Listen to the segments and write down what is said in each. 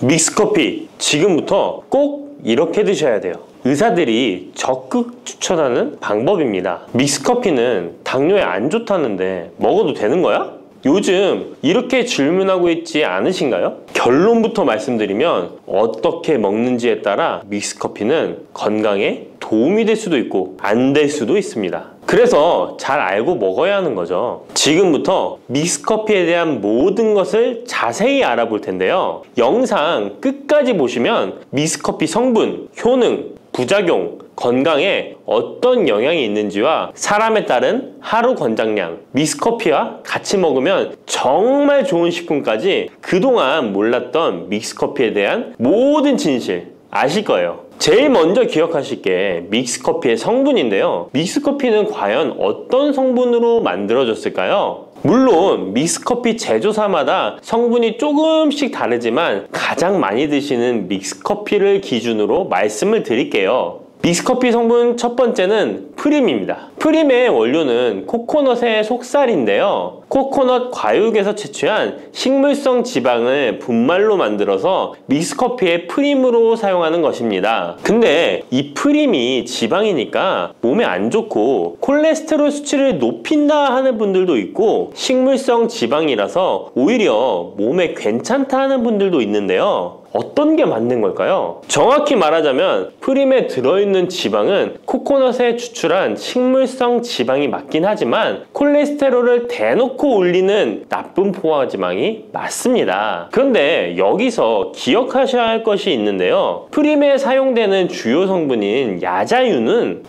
믹스커피 지금부터 꼭 이렇게 드셔야 돼요. 의사들이 적극 추천하는 방법입니다. 믹스커피는 당뇨에 안 좋다는데 먹어도 되는 거야? 요즘 이렇게 질문하고 있지 않으신가요? 결론부터 말씀드리면 어떻게 먹는지에 따라 믹스커피는 건강에 도움이 될 수도 있고 안 될 수도 있습니다. 그래서 잘 알고 먹어야 하는 거죠. 지금부터 믹스커피에 대한 모든 것을 자세히 알아볼 텐데요. 영상 끝까지 보시면 믹스커피 성분, 효능, 부작용, 건강에 어떤 영향이 있는지와 사람에 따른 하루 권장량, 믹스커피와 같이 먹으면 정말 좋은 식품까지 그동안 몰랐던 믹스커피에 대한 모든 진실 아실 거예요. 제일 먼저 기억하실 게 믹스커피의 성분인데요. 믹스커피는 과연 어떤 성분으로 만들어졌을까요? 물론 믹스커피 제조사마다 성분이 조금씩 다르지만 가장 많이 드시는 믹스커피를 기준으로 말씀을 드릴게요. 믹스커피 성분 첫 번째는 프림입니다. 프림의 원료는 코코넛의 속살인데요. 코코넛 과육에서 채취한 식물성 지방을 분말로 만들어서 믹스커피의 프림으로 사용하는 것입니다. 근데 이 프림이 지방이니까 몸에 안 좋고 콜레스테롤 수치를 높인다 하는 분들도 있고, 식물성 지방이라서 오히려 몸에 괜찮다 하는 분들도 있는데요. 어떤 게 맞는 걸까요? 정확히 말하자면 프림에 들어있는 지방은 코코넛에 추출한 식물성 지방이 맞긴 하지만 콜레스테롤을 대놓고 올리는 나쁜 포화지방이 맞습니다. 그런데 여기서 기억하셔야 할 것이 있는데요. 프림에 사용되는 주요 성분인 야자유는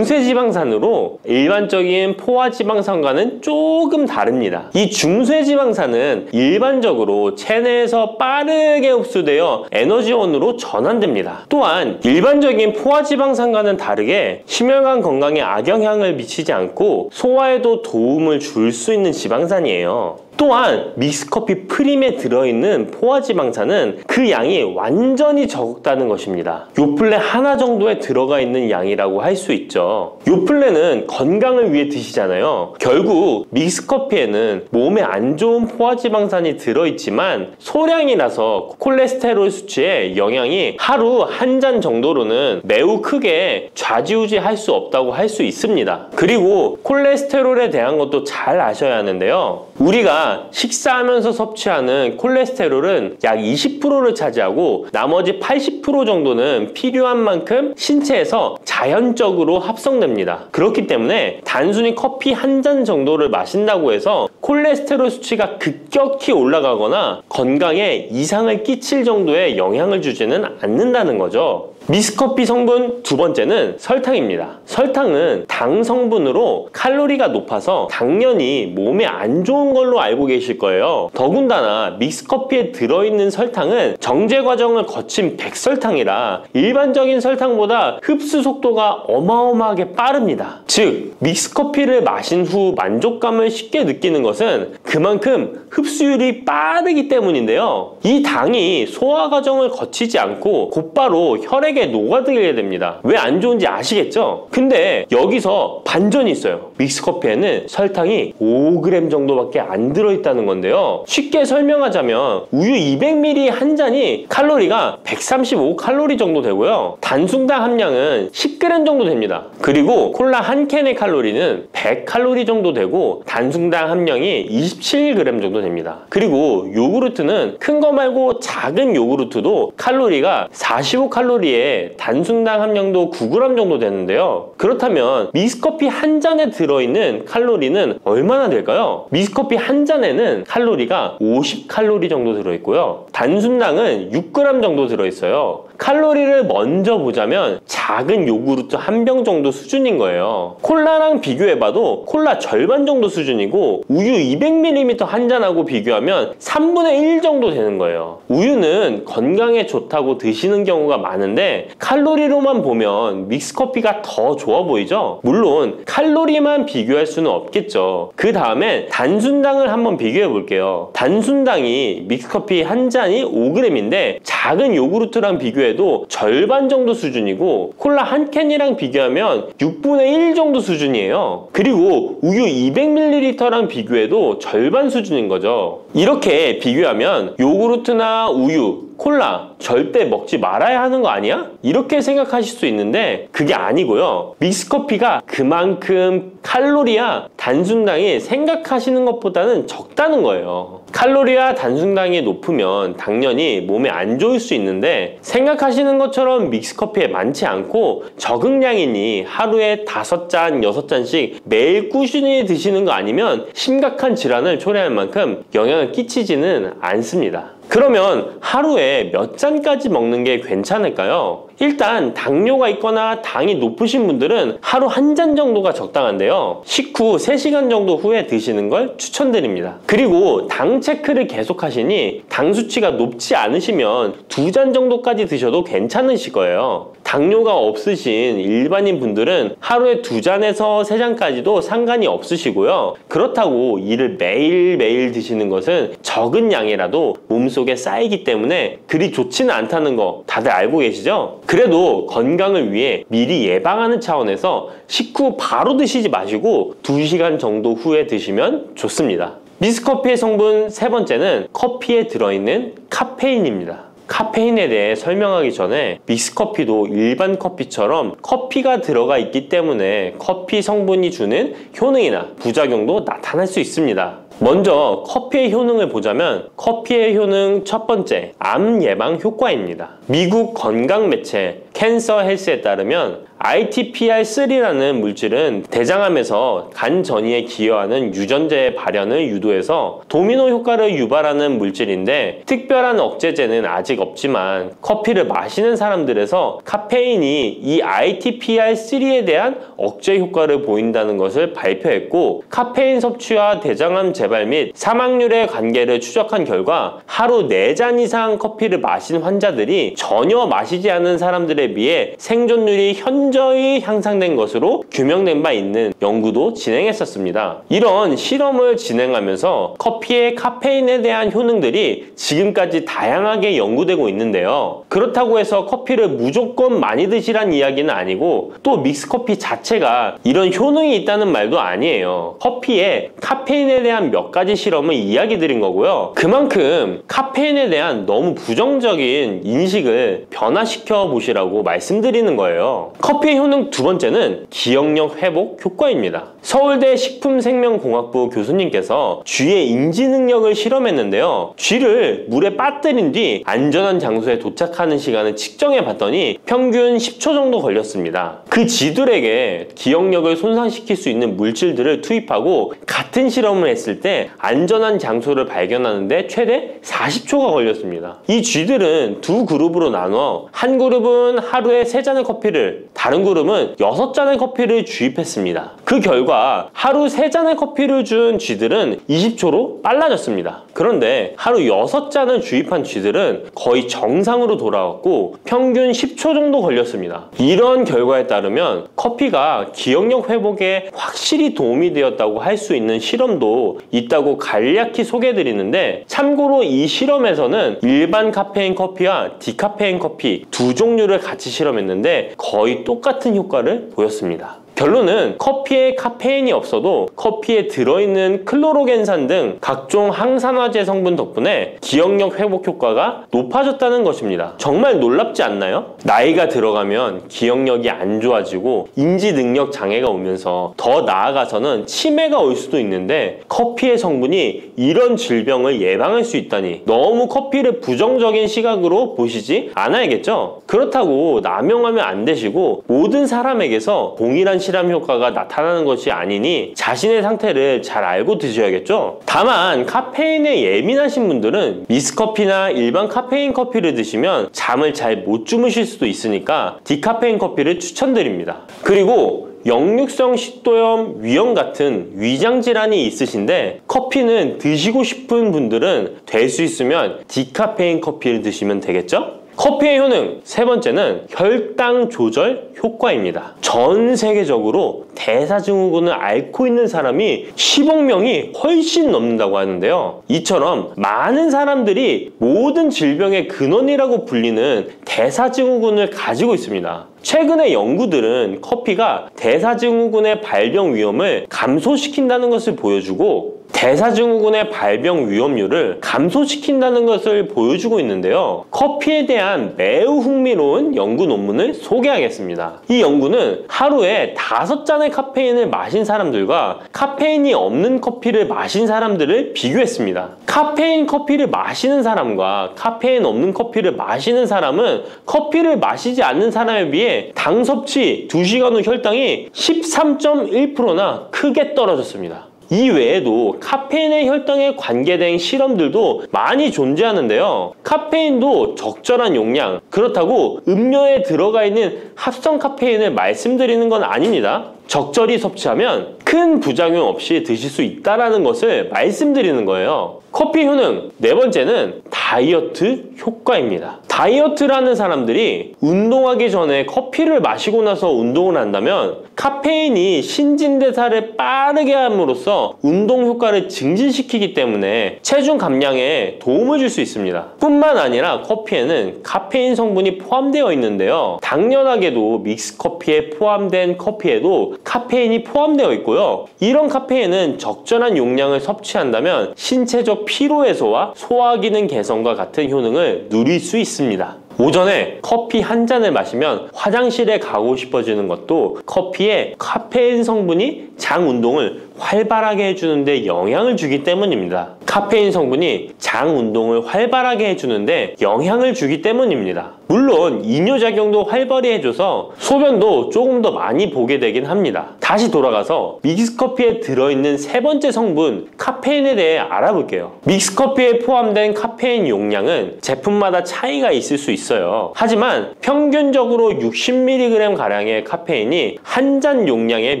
중세지방산으로 일반적인 포화지방산과는 조금 다릅니다. 이 중세지방산은 일반적으로 체내에서 빠르게 흡수되어 에너지원으로 전환됩니다. 또한 일반적인 포화지방산과는 다르게 심혈관 건강에 악영향을 미치지 않고 소화에도 도움을 줄 수 있는 지방산이에요. 또한 믹스커피 프림에 들어있는 포화지방산은 그 양이 완전히 적다는 것입니다. 요플레 하나 정도에 들어가 있는 양이라고 할 수 있죠. 요플레는 건강을 위해 드시잖아요. 결국 믹스커피에는 몸에 안 좋은 포화지방산이 들어있지만 소량이라서 콜레스테롤 수치에 영향이 하루 한 잔 정도로는 매우 크게 좌지우지할 수 없다고 할 수 있습니다. 그리고 콜레스테롤에 대한 것도 잘 아셔야 하는데요. 우리가 식사하면서 섭취하는 콜레스테롤은 약 20%를 차지하고 나머지 80% 정도는 필요한 만큼 신체에서 자연적으로 합성됩니다. 그렇기 때문에 단순히 커피 한 잔 정도를 마신다고 해서 콜레스테롤 수치가 급격히 올라가거나 건강에 이상을 끼칠 정도의 영향을 주지는 않는다는 거죠. 믹스커피 성분 두 번째는 설탕입니다. 설탕은 당 성분으로 칼로리가 높아서 당연히 몸에 안 좋은 걸로 알고 계실 거예요. 더군다나 믹스커피에 들어있는 설탕은 정제 과정을 거친 백설탕이라 일반적인 설탕보다 흡수 속도가 어마어마하게 빠릅니다. 즉 믹스커피를 마신 후 만족감을 쉽게 느끼는 것은 그만큼 흡수율이 빠르기 때문인데요. 이 당이 소화 과정을 거치지 않고 곧바로 혈액에 녹아들게 됩니다. 왜 안 좋은지 아시겠죠? 근데 여기서 반전이 있어요. 믹스커피에는 설탕이 5g 정도밖에 안 들어있다는 건데요. 쉽게 설명하자면 우유 200ml 한 잔이 칼로리가 135칼로리 정도 되고요. 단순당 함량은 10g 정도 됩니다. 그리고 콜라 한 캔의 칼로리는 100칼로리 정도 되고 단순당 함량이 27g 정도 됩니다. 그리고 요구르트는 큰 거 말고 작은 요구르트도 칼로리가 45칼로리에 단순당 함량도 9g 정도 되는데요. 그렇다면 믹스커피 한 잔에 들어있는 칼로리는 얼마나 될까요? 믹스커피 한 잔에는 칼로리가 50칼로리 정도 들어있고요. 단순당은 6g 정도 들어있어요. 칼로리를 먼저 보자면 작은 요구르트 한 병 정도 수준인 거예요. 콜라랑 비교해봐도 콜라 절반 정도 수준이고 우유 200ml 한 잔하고 비교하면 3분의 1 정도 되는 거예요. 우유는 건강에 좋다고 드시는 경우가 많은데 칼로리로만 보면 믹스커피가 더 좋아 보이죠? 물론 칼로리만 비교할 수는 없겠죠. 그 다음에 단순당을 한번 비교해 볼게요. 단순당이 믹스커피 한 잔이 5g인데 작은 요구르트랑 비교해도 절반 정도 수준이고 콜라 한 캔이랑 비교하면 6분의 1 정도 수준이에요. 그리고 우유 200ml랑 비교해도 절반 수준인 거죠. 이렇게 비교하면 요구르트나 우유 콜라 절대 먹지 말아야 하는 거 아니야? 이렇게 생각하실 수 있는데 그게 아니고요. 믹스커피가 그만큼 칼로리와 단순당이 생각하시는 것보다는 적다는 거예요. 칼로리와 단순당이 높으면 당연히 몸에 안 좋을 수 있는데 생각하시는 것처럼 믹스커피에 많지 않고 적응량이니 하루에 5잔, 6잔씩 매일 꾸준히 드시는 거 아니면 심각한 질환을 초래할 만큼 영향을 끼치지는 않습니다. 그러면 하루에 몇 잔까지 먹는 게 괜찮을까요? 일단 당뇨가 있거나 당이 높으신 분들은 하루 1잔 정도가 적당한데요. 식후 3시간 정도 후에 드시는 걸 추천드립니다. 그리고 당 체크를 계속 하시니 당 수치가 높지 않으시면 2잔 정도까지 드셔도 괜찮으실 거예요. 당뇨가 없으신 일반인 분들은 하루에 2잔에서 3잔까지도 상관이 없으시고요. 그렇다고 이를 매일매일 드시는 것은 적은 양이라도 몸속에 쌓이기 때문에 그리 좋지는 않다는 거 다들 알고 계시죠? 그래도 건강을 위해 미리 예방하는 차원에서 식후 바로 드시지 마시고 2시간 정도 후에 드시면 좋습니다. 믹스커피의 성분 3번째는 커피에 들어있는 카페인입니다. 카페인에 대해 설명하기 전에 믹스커피도 일반 커피처럼 커피가 들어가 있기 때문에 커피 성분이 주는 효능이나 부작용도 나타날 수 있습니다. 먼저 커피의 효능을 보자면 커피의 효능 첫 번째, 암 예방 효과입니다. 미국 건강 매체 캔서 헬스에 따르면 ITPR3라는 물질은 대장암에서 간 전이에 기여하는 유전자의 발현을 유도해서 도미노 효과를 유발하는 물질인데 특별한 억제제는 아직 없지만 커피를 마시는 사람들에서 카페인이 이 ITPR3에 대한 억제 효과를 보인다는 것을 발표했고 카페인 섭취와 대장암 재발 및 사망률의 관계를 추적한 결과 하루 4잔 이상 커피를 마신 환자들이 전혀 마시지 않은 사람들에 비해 생존율이 현저히 향상된 것으로 규명된 바 있는 연구도 진행했었습니다. 이런 실험을 진행하면서 커피의 카페인에 대한 효능들이 지금까지 다양하게 연구되고 있는데요. 그렇다고 해서 커피를 무조건 많이 드시란 이야기는 아니고 또 믹스커피 자체가 이런 효능이 있다는 말도 아니에요. 커피에 카페인에 대한 몇 가지 실험을 이야기 드린 거고요. 그만큼 카페인에 대한 너무 부정적인 인식을 변화시켜 보시라고 말씀드리는 거예요. 커피의 효능 두 번째는 기억력 회복 효과입니다. 서울대 식품생명공학부 교수님께서 쥐의 인지 능력을 실험했는데요. 쥐를 물에 빠뜨린 뒤 안전한 장소에 도착하는 시간을 측정해 봤더니 평균 10초 정도 걸렸습니다. 그 쥐들에게 기억력을 손상시킬 수 있는 물질들을 투입하고 같은 실험을 했을 때 안전한 장소를 발견하는데 최대 40초가 걸렸습니다. 이 쥐들은 두 그룹으로 나눠 한 그룹은 하루에 3잔의 커피를, 다른 그룹은 6잔의 커피를 주입했습니다. 그 결과 하루 3잔의 커피를 준 쥐들은 20초로 빨라졌습니다. 그런데 하루 6잔을 주입한 쥐들은 거의 정상으로 돌아왔고 평균 10초 정도 걸렸습니다. 이런 결과에 따르면 커피가 기억력 회복에 확실히 도움이 되었다고 할 수 있는 실험도 있다고 간략히 소개해드리는데 참고로 이 실험에서는 일반 카페인 커피와 디카페인 커피 두 종류를 같이 실험했는데 거의 똑같은 효과를 보였습니다. 결론은 커피에 카페인이 없어도 커피에 들어있는 클로로겐산 등 각종 항산화제 성분 덕분에 기억력 회복 효과가 높아졌다는 것입니다. 정말 놀랍지 않나요? 나이가 들어가면 기억력이 안 좋아지고 인지 능력 장애가 오면서 더 나아가서는 치매가 올 수도 있는데 커피의 성분이 이런 질병을 예방할 수 있다니 너무 커피를 부정적인 시각으로 보시지 않아야겠죠? 그렇다고 남용하면 안 되시고 모든 사람에게서 동일한 실험 효과가 나타나는 것이 아니니 자신의 상태를 잘 알고 드셔야겠죠? 다만 카페인에 예민하신 분들은 믹스커피나 일반 카페인 커피를 드시면 잠을 잘 못 주무실 수도 있으니까 디카페인 커피를 추천드립니다. 그리고 역류성 식도염, 위염 같은 위장 질환이 있으신데 커피는 드시고 싶은 분들은 될 수 있으면 디카페인 커피를 드시면 되겠죠? 커피의 효능 세 번째는 혈당 조절 효과입니다. 전 세계적으로 대사증후군을 앓고 있는 사람이 10억 명이 훨씬 넘는다고 하는데요. 이처럼 많은 사람들이 모든 질병의 근원이라고 불리는 대사증후군을 가지고 있습니다. 최근의 연구들은 커피가 대사증후군의 발병 위험을 감소시킨다는 것을 보여주고 대사증후군의 발병 위험률을 감소시킨다는 것을 보여주고 있는데요. 커피에 대한 매우 흥미로운 연구 논문을 소개하겠습니다. 이 연구는 하루에 5잔의 카페인을 마신 사람들과 카페인이 없는 커피를 마신 사람들을 비교했습니다. 카페인 커피를 마시는 사람과 카페인 없는 커피를 마시는 사람은 커피를 마시지 않는 사람에 비해 당 섭취 2시간 후 혈당이 13.1%나 크게 떨어졌습니다. 이 외에도 카페인의 혈당에 관계된 실험들도 많이 존재하는데요. 카페인도 적절한 용량, 그렇다고 음료에 들어가 있는 합성 카페인을 말씀드리는 건 아닙니다. 적절히 섭취하면 큰 부작용 없이 드실 수 있다는 것을 말씀드리는 거예요. 커피 효능, 네 번째는 다이어트 효과입니다. 다이어트라는 사람들이 운동하기 전에 커피를 마시고 나서 운동을 한다면 카페인이 신진대사를 빠르게 함으로써 운동 효과를 증진시키기 때문에 체중 감량에 도움을 줄 수 있습니다. 뿐만 아니라 커피에는 카페인 성분이 포함되어 있는데요. 당연하게도 믹스커피에 포함된 커피에도 카페인이 포함되어 있고요. 이런 카페인은 적절한 용량을 섭취한다면 신체적 피로 해소와 소화기능 개선과 같은 효능을 누릴 수 있습니다. 오전에 커피 한 잔을 마시면 화장실에 가고 싶어지는 것도 커피에 카페인 성분이 장 운동을 활발하게 해주는데 영향을 주기 때문입니다. 카페인 성분이 장 운동을 활발하게 해주는데 영향을 주기 때문입니다. 물론 이뇨작용도 활발히 해줘서 소변도 조금 더 많이 보게 되긴 합니다. 다시 돌아가서 믹스커피에 들어있는 세 번째 성분 카페인에 대해 알아볼게요. 믹스커피에 포함된 카페인 용량은 제품마다 차이가 있을 수 있어요. 하지만 평균적으로 60mg 가량의 카페인이 한 잔 용량의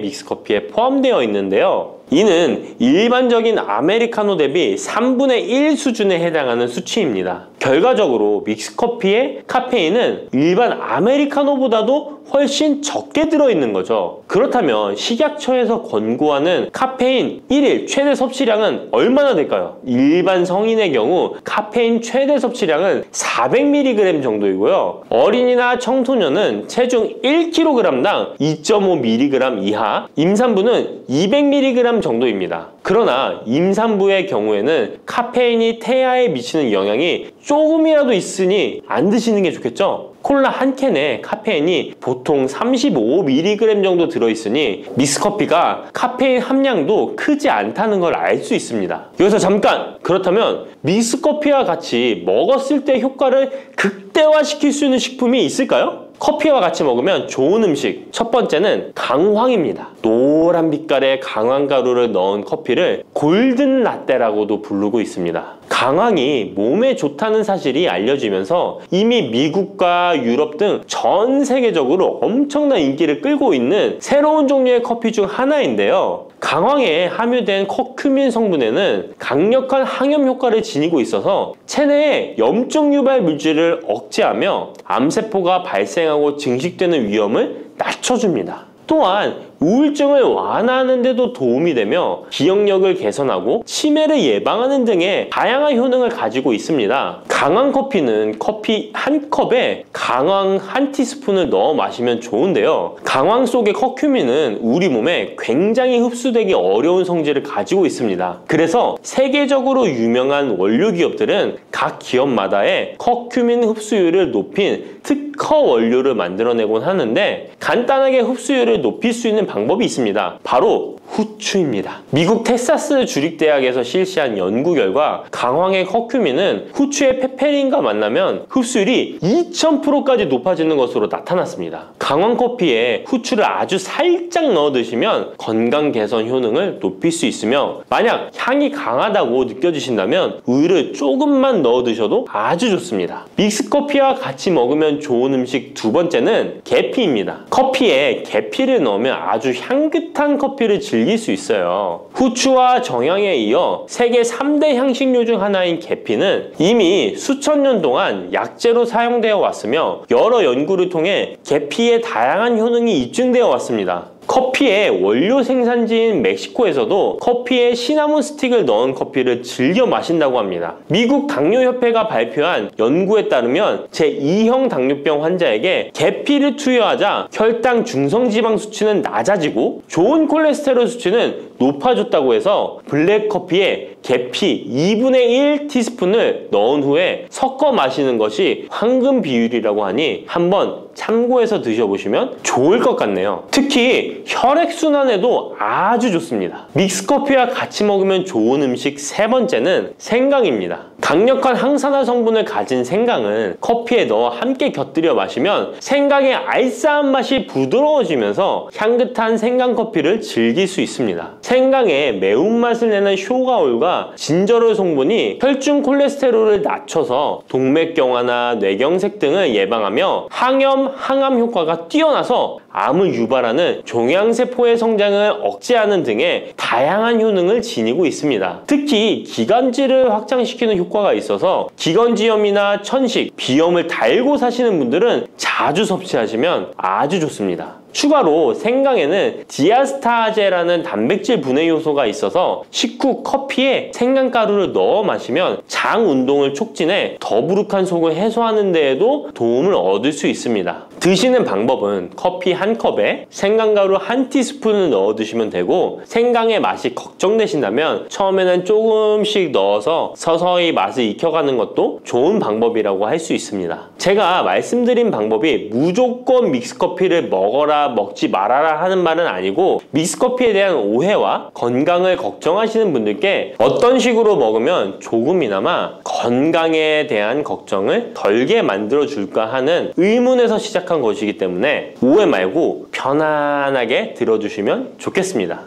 믹스커피에 포함되어 있는데요. 이는 일반적인 아메리카노 대비 3분의 1 수준에 해당하는 수치입니다. 결과적으로 믹스커피의 카페인은 일반 아메리카노보다도 훨씬 적게 들어있는 거죠. 그렇다면 식약처에서 권고하는 카페인 1일 최대 섭취량은 얼마나 될까요? 일반 성인의 경우 카페인 최대 섭취량은 400mg 정도이고요. 어린이나 청소년은 체중 1kg당 2.5mg 이하, 임산부는 200mg 정도입니다. 그러나 임산부의 경우에는 카페인이 태아에 미치는 영향이 조금이라도 있으니 안 드시는 게 좋겠죠? 콜라 한 캔에 카페인이 보통 35mg 정도 들어있으니 믹스커피가 카페인 함량도 크지 않다는 걸 알 수 있습니다. 여기서 잠깐! 그렇다면 믹스커피와 같이 먹었을 때 효과를 극대화시킬 수 있는 식품이 있을까요? 커피와 같이 먹으면 좋은 음식, 첫 번째는 강황입니다. 노란 빛깔의 강황가루를 넣은 커피를 골든 라떼라고도 부르고 있습니다. 강황이 몸에 좋다는 사실이 알려지면서 이미 미국과 유럽 등 전 세계적으로 엄청난 인기를 끌고 있는 새로운 종류의 커피 중 하나인데요. 강황에 함유된 커큐민 성분에는 강력한 항염 효과를 지니고 있어서 체내의 염증 유발 물질을 억제하며 암세포가 발생하고 증식되는 위험을 낮춰줍니다. 또한 우울증을 완화하는 데도 도움이 되며 기억력을 개선하고 치매를 예방하는 등의 다양한 효능을 가지고 있습니다. 강황 커피는 커피 한 컵에 강황 한 티스푼을 넣어 마시면 좋은데요. 강황 속의 커큐민은 우리 몸에 굉장히 흡수되기 어려운 성질을 가지고 있습니다. 그래서 세계적으로 유명한 원료 기업들은 각 기업마다의 커큐민 흡수율을 높인 특허 원료를 만들어내곤 하는데 간단하게 흡수율을 높일 수 있는 방법이 있습니다. 바로 후추입니다. 미국 텍사스 주립대학에서 실시한 연구 결과 강황의 커큐민은 후추의 페페린과 만나면 흡수율이 2000%까지 높아지는 것으로 나타났습니다. 강황 커피에 후추를 아주 살짝 넣어 드시면 건강 개선 효능을 높일 수 있으며 만약 향이 강하다고 느껴지신다면 우유를 조금만 넣어 드셔도 아주 좋습니다. 믹스커피와 같이 먹으면 좋은 음식 두 번째는 계피입니다. 커피에 계피를 넣으면 아주 향긋한 커피를 즐길 수 있어요. 후추와 정향에 이어 세계 3대 향신료 중 하나인 계피는 이미 수천 년 동안 약재로 사용되어 왔으며 여러 연구를 통해 계피의 다양한 효능이 입증되어 왔습니다. 커피의 원료 생산지인 멕시코에서도 커피에 시나몬 스틱을 넣은 커피를 즐겨 마신다고 합니다. 미국 당뇨협회가 발표한 연구에 따르면 제2형 당뇨병 환자에게 계피를 투여하자 혈당 중성지방 수치는 낮아지고 좋은 콜레스테롤 수치는 높아졌다고 해서 블랙커피에 계피 2분의 1 티스푼을 넣은 후에 섞어 마시는 것이 황금 비율이라고 하니 한번 참고해서 드셔보시면 좋을 것 같네요. 특히 혈액순환에도 아주 좋습니다. 믹스커피와 같이 먹으면 좋은 음식 세 번째는 생강입니다. 강력한 항산화 성분을 가진 생강은 커피에 넣어 함께 곁들여 마시면 생강의 알싸한 맛이 부드러워지면서 향긋한 생강커피를 즐길 수 있습니다. 생강의 매운맛을 내는 쇼가올과 진저롤 성분이 혈중 콜레스테롤을 낮춰서 동맥경화나 뇌경색 등을 예방하며 항염, 항암 효과가 뛰어나서 암을 유발하는 종양세포의 성장을 억제하는 등의 다양한 효능을 지니고 있습니다. 특히 기관지를 확장시키는 효과가 있어서 기관지염이나 천식, 비염을 달고 사시는 분들은 자주 섭취하시면 아주 좋습니다. 추가로 생강에는 디아스타제라는 단백질 분해 요소가 있어서 식후 커피에 생강가루를 넣어 마시면 장 운동을 촉진해 더부룩한 속을 해소하는 데에도 도움을 얻을 수 있습니다. 드시는 방법은 커피 한 컵에 생강가루 한 티스푼을 넣어 드시면 되고, 생강의 맛이 걱정되신다면 처음에는 조금씩 넣어서 서서히 맛을 익혀가는 것도 좋은 방법이라고 할 수 있습니다. 제가 말씀드린 방법이 무조건 믹스커피를 먹어라 먹지 말아라 하는 말은 아니고, 믹스커피에 대한 오해와 건강을 걱정하시는 분들께 어떤 식으로 먹으면 조금이나마 건강에 대한 걱정을 덜게 만들어 줄까 하는 의문에서 시작한 것이기 때문에 오해 말고 편안하게 들어주시면 좋겠습니다.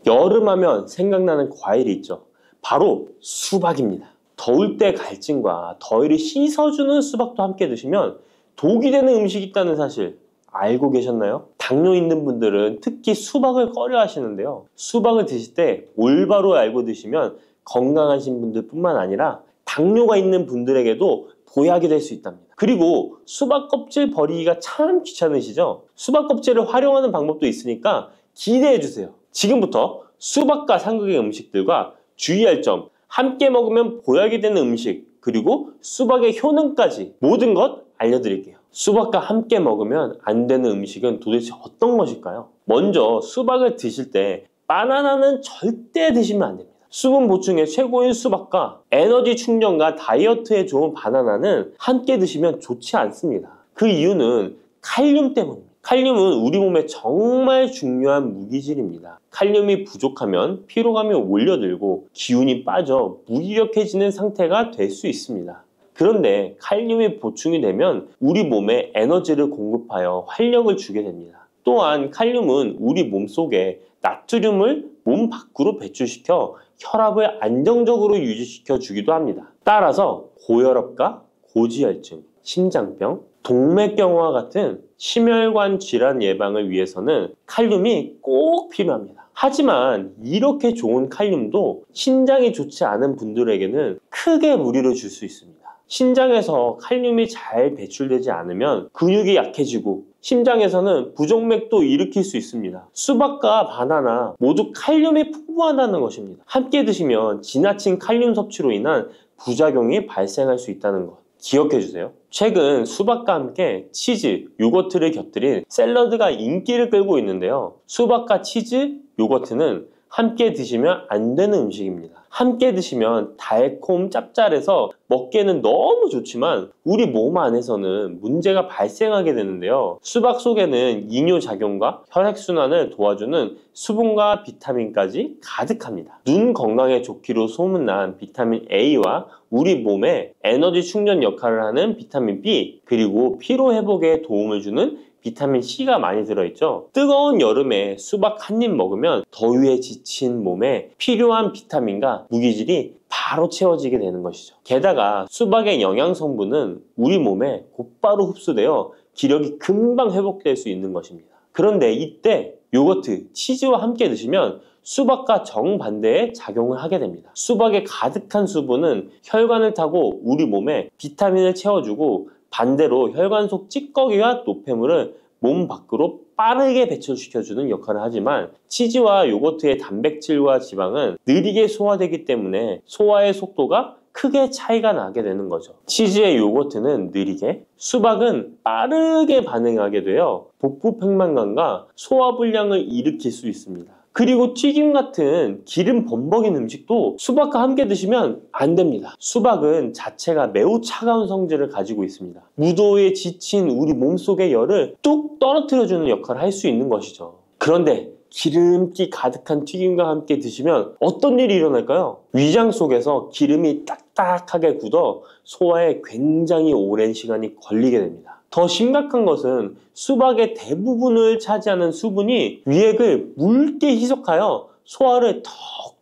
여름하면 생각나는 과일이 있죠. 바로 수박입니다. 더울 때 갈증과 더위를 씻어주는 수박도 함께 드시면 독이 되는 음식이 있다는 사실 알고 계셨나요? 당뇨 있는 분들은 특히 수박을 꺼려 하시는데요. 수박을 드실 때 올바로 알고 드시면 건강하신 분들 뿐만 아니라 당뇨가 있는 분들에게도 보약이 될 수 있답니다. 그리고 수박 껍질 버리기가 참 귀찮으시죠? 수박 껍질을 활용하는 방법도 있으니까 기대해 주세요. 지금부터 수박과 상극의 음식들과 주의할 점, 함께 먹으면 보약이 되는 음식, 그리고 수박의 효능까지 모든 것 알려드릴게요. 수박과 함께 먹으면 안 되는 음식은 도대체 어떤 것일까요? 먼저 수박을 드실 때 바나나는 절대 드시면 안 됩니다. 수분 보충에 최고인 수박과 에너지 충전과 다이어트에 좋은 바나나는 함께 드시면 좋지 않습니다. 그 이유는 칼륨 때문입니다. 칼륨은 우리 몸에 정말 중요한 무기질입니다. 칼륨이 부족하면 피로감이 올려들고 기운이 빠져 무기력해지는 상태가 될 수 있습니다. 그런데 칼륨이 보충이 되면 우리 몸에 에너지를 공급하여 활력을 주게 됩니다. 또한 칼륨은 우리 몸속에 나트륨을 몸 밖으로 배출시켜 혈압을 안정적으로 유지시켜 주기도 합니다. 따라서 고혈압과 고지혈증, 심장병, 동맥경화 같은 심혈관 질환 예방을 위해서는 칼륨이 꼭 필요합니다. 하지만 이렇게 좋은 칼륨도 신장이 좋지 않은 분들에게는 크게 무리를 줄 수 있습니다. 신장에서 칼륨이 잘 배출되지 않으면 근육이 약해지고 심장에서는 부정맥도 일으킬 수 있습니다. 수박과 바나나 모두 칼륨이 풍부하다는 것입니다. 함께 드시면 지나친 칼륨 섭취로 인한 부작용이 발생할 수 있다는 것 기억해 주세요. 최근 수박과 함께 치즈, 요거트를 곁들인 샐러드가 인기를 끌고 있는데요. 수박과 치즈, 요거트는 함께 드시면 안 되는 음식입니다. 함께 드시면 달콤 짭짤해서 먹기에는 너무 좋지만 우리 몸 안에서는 문제가 발생하게 되는데요. 수박 속에는 이뇨작용과 혈액순환을 도와주는 수분과 비타민까지 가득합니다. 눈 건강에 좋기로 소문난 비타민 A와 우리 몸에 에너지 충전 역할을 하는 비타민 B, 그리고 피로 회복에 도움을 주는 비타민 C가 많이 들어있죠. 뜨거운 여름에 수박 한 입 먹으면 더위에 지친 몸에 필요한 비타민과 무기질이 바로 채워지게 되는 것이죠. 게다가 수박의 영양 성분은 우리 몸에 곧바로 흡수되어 기력이 금방 회복될 수 있는 것입니다. 그런데 이때 요거트, 치즈와 함께 드시면 수박과 정반대의 작용을 하게 됩니다. 수박에 가득한 수분은 혈관을 타고 우리 몸에 비타민을 채워주고 반대로 혈관 속 찌꺼기와 노폐물을 몸 밖으로 빠르게 배출시켜주는 역할을 하지만 치즈와 요거트의 단백질과 지방은 느리게 소화되기 때문에 소화의 속도가 크게 차이가 나게 되는 거죠. 치즈의 요거트는 느리게, 수박은 빠르게 반응하게 되어 복부 팽만감과 소화불량을 일으킬 수 있습니다. 그리고 튀김 같은 기름 범벅인 음식도 수박과 함께 드시면 안 됩니다. 수박은 자체가 매우 차가운 성질을 가지고 있습니다. 무더위에 지친 우리 몸속의 열을 뚝 떨어뜨려주는 역할을 할 수 있는 것이죠. 그런데 기름기 가득한 튀김과 함께 드시면 어떤 일이 일어날까요? 위장 속에서 기름이 딱딱하게 굳어 소화에 굉장히 오랜 시간이 걸리게 됩니다. 더 심각한 것은 수박의 대부분을 차지하는 수분이 위액을 묽게 희석하여 소화를 더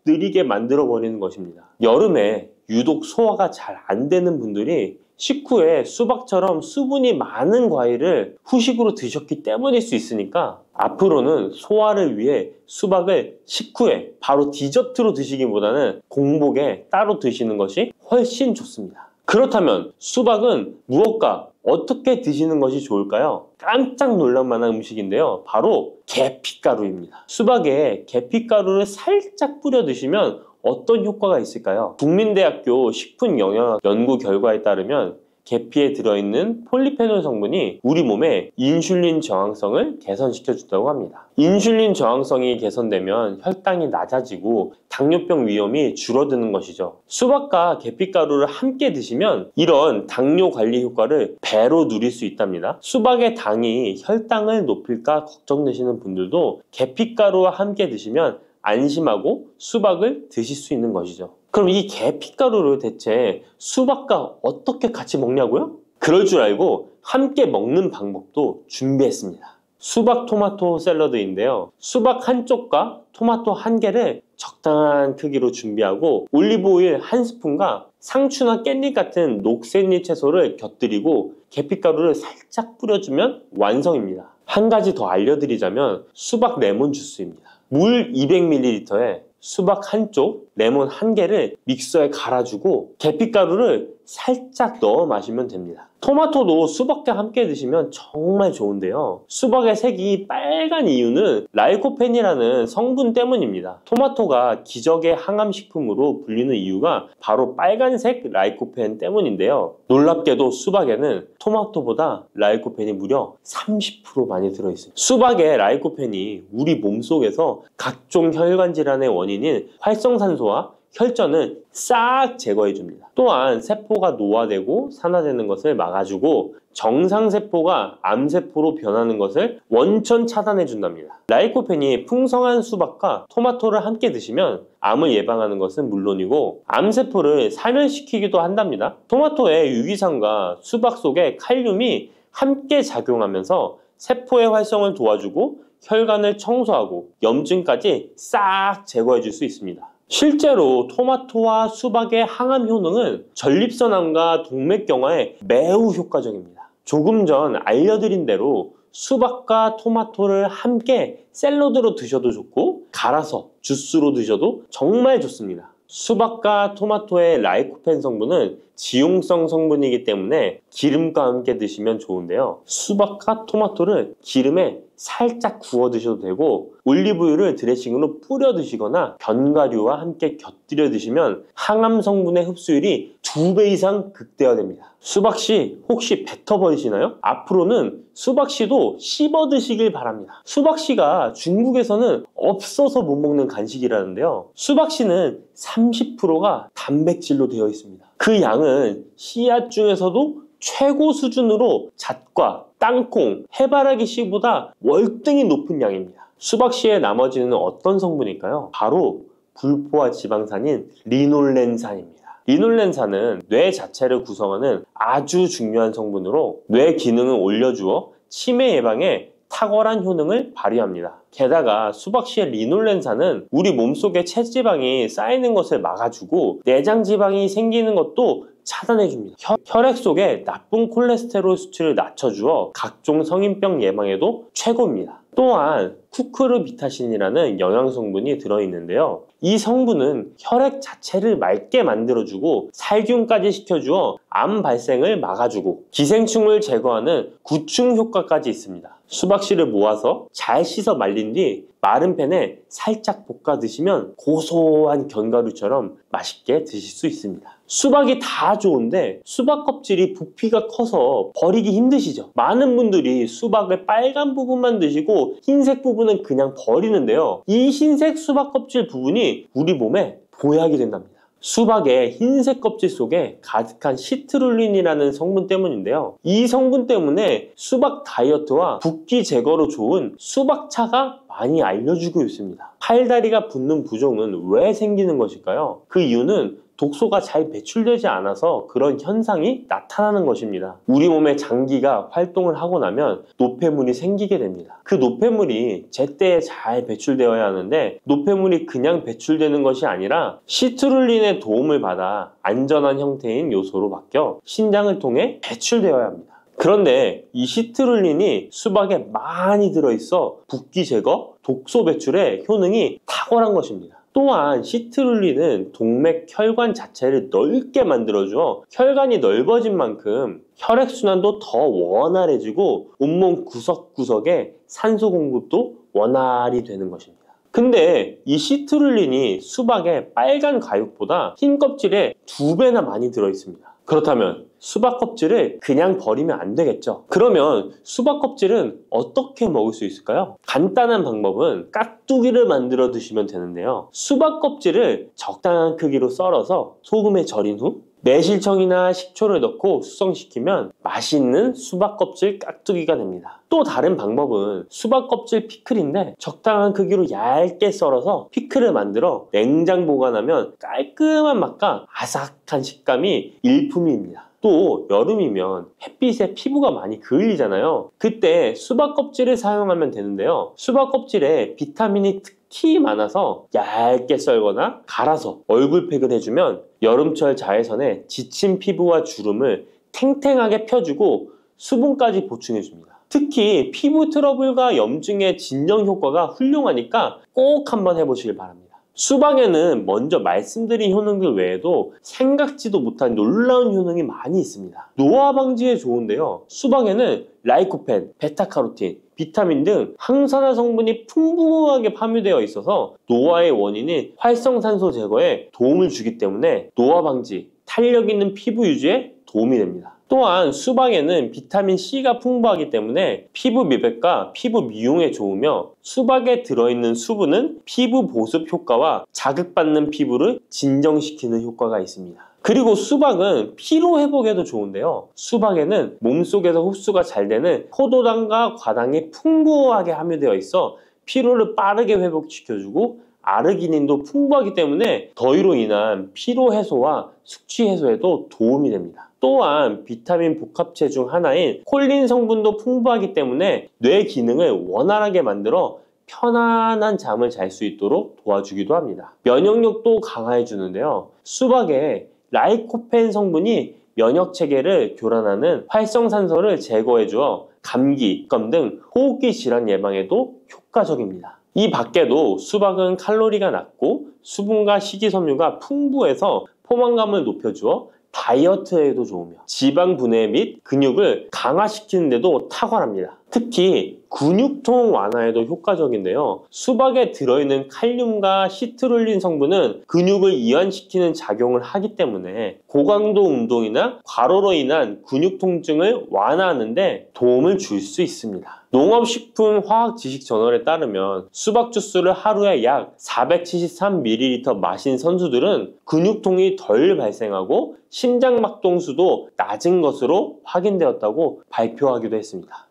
느리게 만들어 버리는 것입니다. 여름에 유독 소화가 잘 안 되는 분들이 식후에 수박처럼 수분이 많은 과일을 후식으로 드셨기 때문일 수 있으니까 앞으로는 소화를 위해 수박을 식후에 바로 디저트로 드시기보다는 공복에 따로 드시는 것이 훨씬 좋습니다. 그렇다면 수박은 무엇과 어떻게 드시는 것이 좋을까요? 깜짝 놀랄 만한 음식인데요. 바로 계피가루입니다. 수박에 계피가루를 살짝 뿌려 드시면 어떤 효과가 있을까요? 국민대학교 식품영양학 연구 결과에 따르면 계피에 들어있는 폴리페놀 성분이 우리 몸의 인슐린 저항성을 개선시켜 준다고 합니다. 인슐린 저항성이 개선되면 혈당이 낮아지고 당뇨병 위험이 줄어드는 것이죠. 수박과 계피가루를 함께 드시면 이런 당뇨 관리 효과를 배로 누릴 수 있답니다. 수박의 당이 혈당을 높일까 걱정되시는 분들도 계피가루와 함께 드시면 안심하고 수박을 드실 수 있는 것이죠. 그럼 이 계피가루를 대체 수박과 어떻게 같이 먹냐고요? 그럴 줄 알고 함께 먹는 방법도 준비했습니다. 수박 토마토 샐러드인데요. 수박 한쪽과 토마토 한 개를 적당한 크기로 준비하고 올리브오일 한 스푼과 상추나 깻잎 같은 녹색잎 채소를 곁들이고 계피가루를 살짝 뿌려주면 완성입니다. 한 가지 더 알려드리자면 수박 레몬 주스입니다. 물 200ml에 수박 한쪽, 레몬 한 개를 믹서에 갈아주고 계피가루를 살짝 넣어 마시면 됩니다. 토마토도 수박과 함께 드시면 정말 좋은데요. 수박의 색이 빨간 이유는 라이코펜이라는 성분 때문입니다. 토마토가 기적의 항암식품으로 불리는 이유가 바로 빨간색 라이코펜 때문인데요. 놀랍게도 수박에는 토마토보다 라이코펜이 무려 30% 많이 들어있습니다. 수박의 라이코펜이 우리 몸속에서 각종 혈관 질환의 원인인 활성산소와 혈전을 싹 제거해줍니다. 또한 세포가 노화되고 산화되는 것을 막아주고 정상세포가 암세포로 변하는 것을 원천 차단해준답니다. 라이코펜이 풍성한 수박과 토마토를 함께 드시면 암을 예방하는 것은 물론이고 암세포를 사멸시키기도 한답니다. 토마토의 유기산과 수박 속의 칼륨이 함께 작용하면서 세포의 활성을 도와주고 혈관을 청소하고 염증까지 싹 제거해줄 수 있습니다. 실제로 토마토와 수박의 항암 효능은 전립선암과 동맥경화에 매우 효과적입니다. 조금 전 알려드린 대로 수박과 토마토를 함께 샐러드로 드셔도 좋고 갈아서 주스로 드셔도 정말 좋습니다. 수박과 토마토의 라이코펜 성분은 지용성 성분이기 때문에 기름과 함께 드시면 좋은데요. 수박과 토마토를 기름에 살짝 구워 드셔도 되고 올리브유를 드레싱으로 뿌려 드시거나 견과류와 함께 곁들여 드시면 항암 성분의 흡수율이 2배 이상 극대화됩니다. 수박씨 혹시 뱉어버리시나요? 앞으로는 수박씨도 씹어 드시길 바랍니다. 수박씨가 중국에서는 없어서 못 먹는 간식이라는데요. 수박씨는 30%가 단백질로 되어 있습니다. 그 양은 씨앗 중에서도 최고 수준으로 잣과 땅콩, 해바라기 씨보다 월등히 높은 양입니다. 수박씨에 나머지는 어떤 성분일까요? 바로 불포화 지방산인 리놀렌산입니다. 리놀렌산은 뇌 자체를 구성하는 아주 중요한 성분으로 뇌 기능을 올려주어 치매 예방에 탁월한 효능을 발휘합니다. 게다가 수박씨의 리놀렌산은 우리 몸속에 체지방이 쌓이는 것을 막아주고 내장 지방이 생기는 것도 차단해줍니다. 혈액 속에 나쁜 콜레스테롤 수치를 낮춰주어 각종 성인병 예방에도 최고입니다. 또한 쿠크르비타신이라는 영양성분이 들어있는데요. 이 성분은 혈액 자체를 맑게 만들어주고 살균까지 시켜주어 암 발생을 막아주고 기생충을 제거하는 구충 효과까지 있습니다. 수박씨를 모아서 잘 씻어 말린 뒤 마른 팬에 살짝 볶아 드시면 고소한 견과류처럼 맛있게 드실 수 있습니다. 수박이 다 좋은데 수박 껍질이 부피가 커서 버리기 힘드시죠? 많은 분들이 수박의 빨간 부분만 드시고 흰색 부분은 그냥 버리는데요. 이 흰색 수박 껍질 부분이 우리 몸에 보약이 된답니다. 수박의 흰색 껍질 속에 가득한 시트룰린이라는 성분 때문인데요. 이 성분 때문에 수박 다이어트와 붓기 제거로 좋은 수박차가 많이 알려지고 있습니다. 팔다리가 붓는 부종은 왜 생기는 것일까요? 그 이유는 독소가 잘 배출되지 않아서 그런 현상이 나타나는 것입니다. 우리 몸의 장기가 활동을 하고 나면 노폐물이 생기게 됩니다. 그 노폐물이 제때에 잘 배출되어야 하는데 노폐물이 그냥 배출되는 것이 아니라 시트룰린의 도움을 받아 안전한 형태인 요소로 바뀌어 신장을 통해 배출되어야 합니다. 그런데 이 시트룰린이 수박에 많이 들어있어 붓기 제거, 독소 배출의 효능이 탁월한 것입니다. 또한 시트룰린은 동맥 혈관 자체를 넓게 만들어줘 혈관이 넓어진 만큼 혈액순환도 더 원활해지고 온몸 구석구석에 산소 공급도 원활히 되는 것입니다. 근데 이 시트룰린이 수박의 빨간 과육보다 흰 껍질에 2배나 많이 들어있습니다. 그렇다면 수박 껍질을 그냥 버리면 안 되겠죠. 그러면 수박 껍질은 어떻게 먹을 수 있을까요? 간단한 방법은 깍두기를 만들어 드시면 되는데요. 수박 껍질을 적당한 크기로 썰어서 소금에 절인 후 매실청이나 식초를 넣고 숙성시키면 맛있는 수박 껍질 깍두기가 됩니다. 또 다른 방법은 수박 껍질 피클인데 적당한 크기로 얇게 썰어서 피클을 만들어 냉장 보관하면 깔끔한 맛과 아삭한 식감이 일품입니다. 또 여름이면 햇빛에 피부가 많이 그을리잖아요. 그때 수박 껍질을 사용하면 되는데요. 수박 껍질에 비타민이 특히 많아서 얇게 썰거나 갈아서 얼굴팩을 해주면 여름철 자외선에 지친 피부와 주름을 탱탱하게 펴주고 수분까지 보충해줍니다. 특히 피부 트러블과 염증의 진정 효과가 훌륭하니까 꼭 한번 해보시길 바랍니다. 수박에는 먼저 말씀드린 효능들 외에도 생각지도 못한 놀라운 효능이 많이 있습니다. 노화 방지에 좋은데요. 수박에는 라이코펜, 베타카로틴, 비타민 등 항산화 성분이 풍부하게 함유되어 있어서 노화의 원인인 활성산소 제거에 도움을 주기 때문에 노화 방지, 탄력 있는 피부 유지에 도움이 됩니다. 또한 수박에는 비타민C가 풍부하기 때문에 피부 미백과 피부 미용에 좋으며 수박에 들어있는 수분은 피부 보습 효과와 자극받는 피부를 진정시키는 효과가 있습니다. 그리고 수박은 피로 회복에도 좋은데요. 수박에는 몸속에서 흡수가 잘 되는 포도당과 과당이 풍부하게 함유되어 있어 피로를 빠르게 회복시켜주고 아르기닌도 풍부하기 때문에 더위로 인한 피로 해소와 숙취 해소에도 도움이 됩니다. 또한 비타민 복합체 중 하나인 콜린 성분도 풍부하기 때문에 뇌 기능을 원활하게 만들어 편안한 잠을 잘 수 있도록 도와주기도 합니다. 면역력도 강화해 주는데요. 수박에 라이코펜 성분이 면역 체계를 교란하는 활성산소를 제거해 주어 감기, 껌 등 호흡기 질환 예방에도 효과적입니다. 이 밖에도 수박은 칼로리가 낮고 수분과 식이섬유가 풍부해서 포만감을 높여주어 다이어트에도 좋으며 지방 분해 및 근육을 강화시키는 데도 탁월합니다. 특히 근육통 완화에도 효과적인데요. 수박에 들어있는 칼륨과 시트룰린 성분은 근육을 이완시키는 작용을 하기 때문에 고강도 운동이나 과로로 인한 근육 통증을 완화하는 데 도움을 줄 수 있습니다. 농업식품화학지식저널에 따르면 수박 주스를 하루에 약 473ml 마신 선수들은 근육통이 덜 발생하고 심장막동수도 낮은 것으로 확인되었다고 발표하기도 했습니다.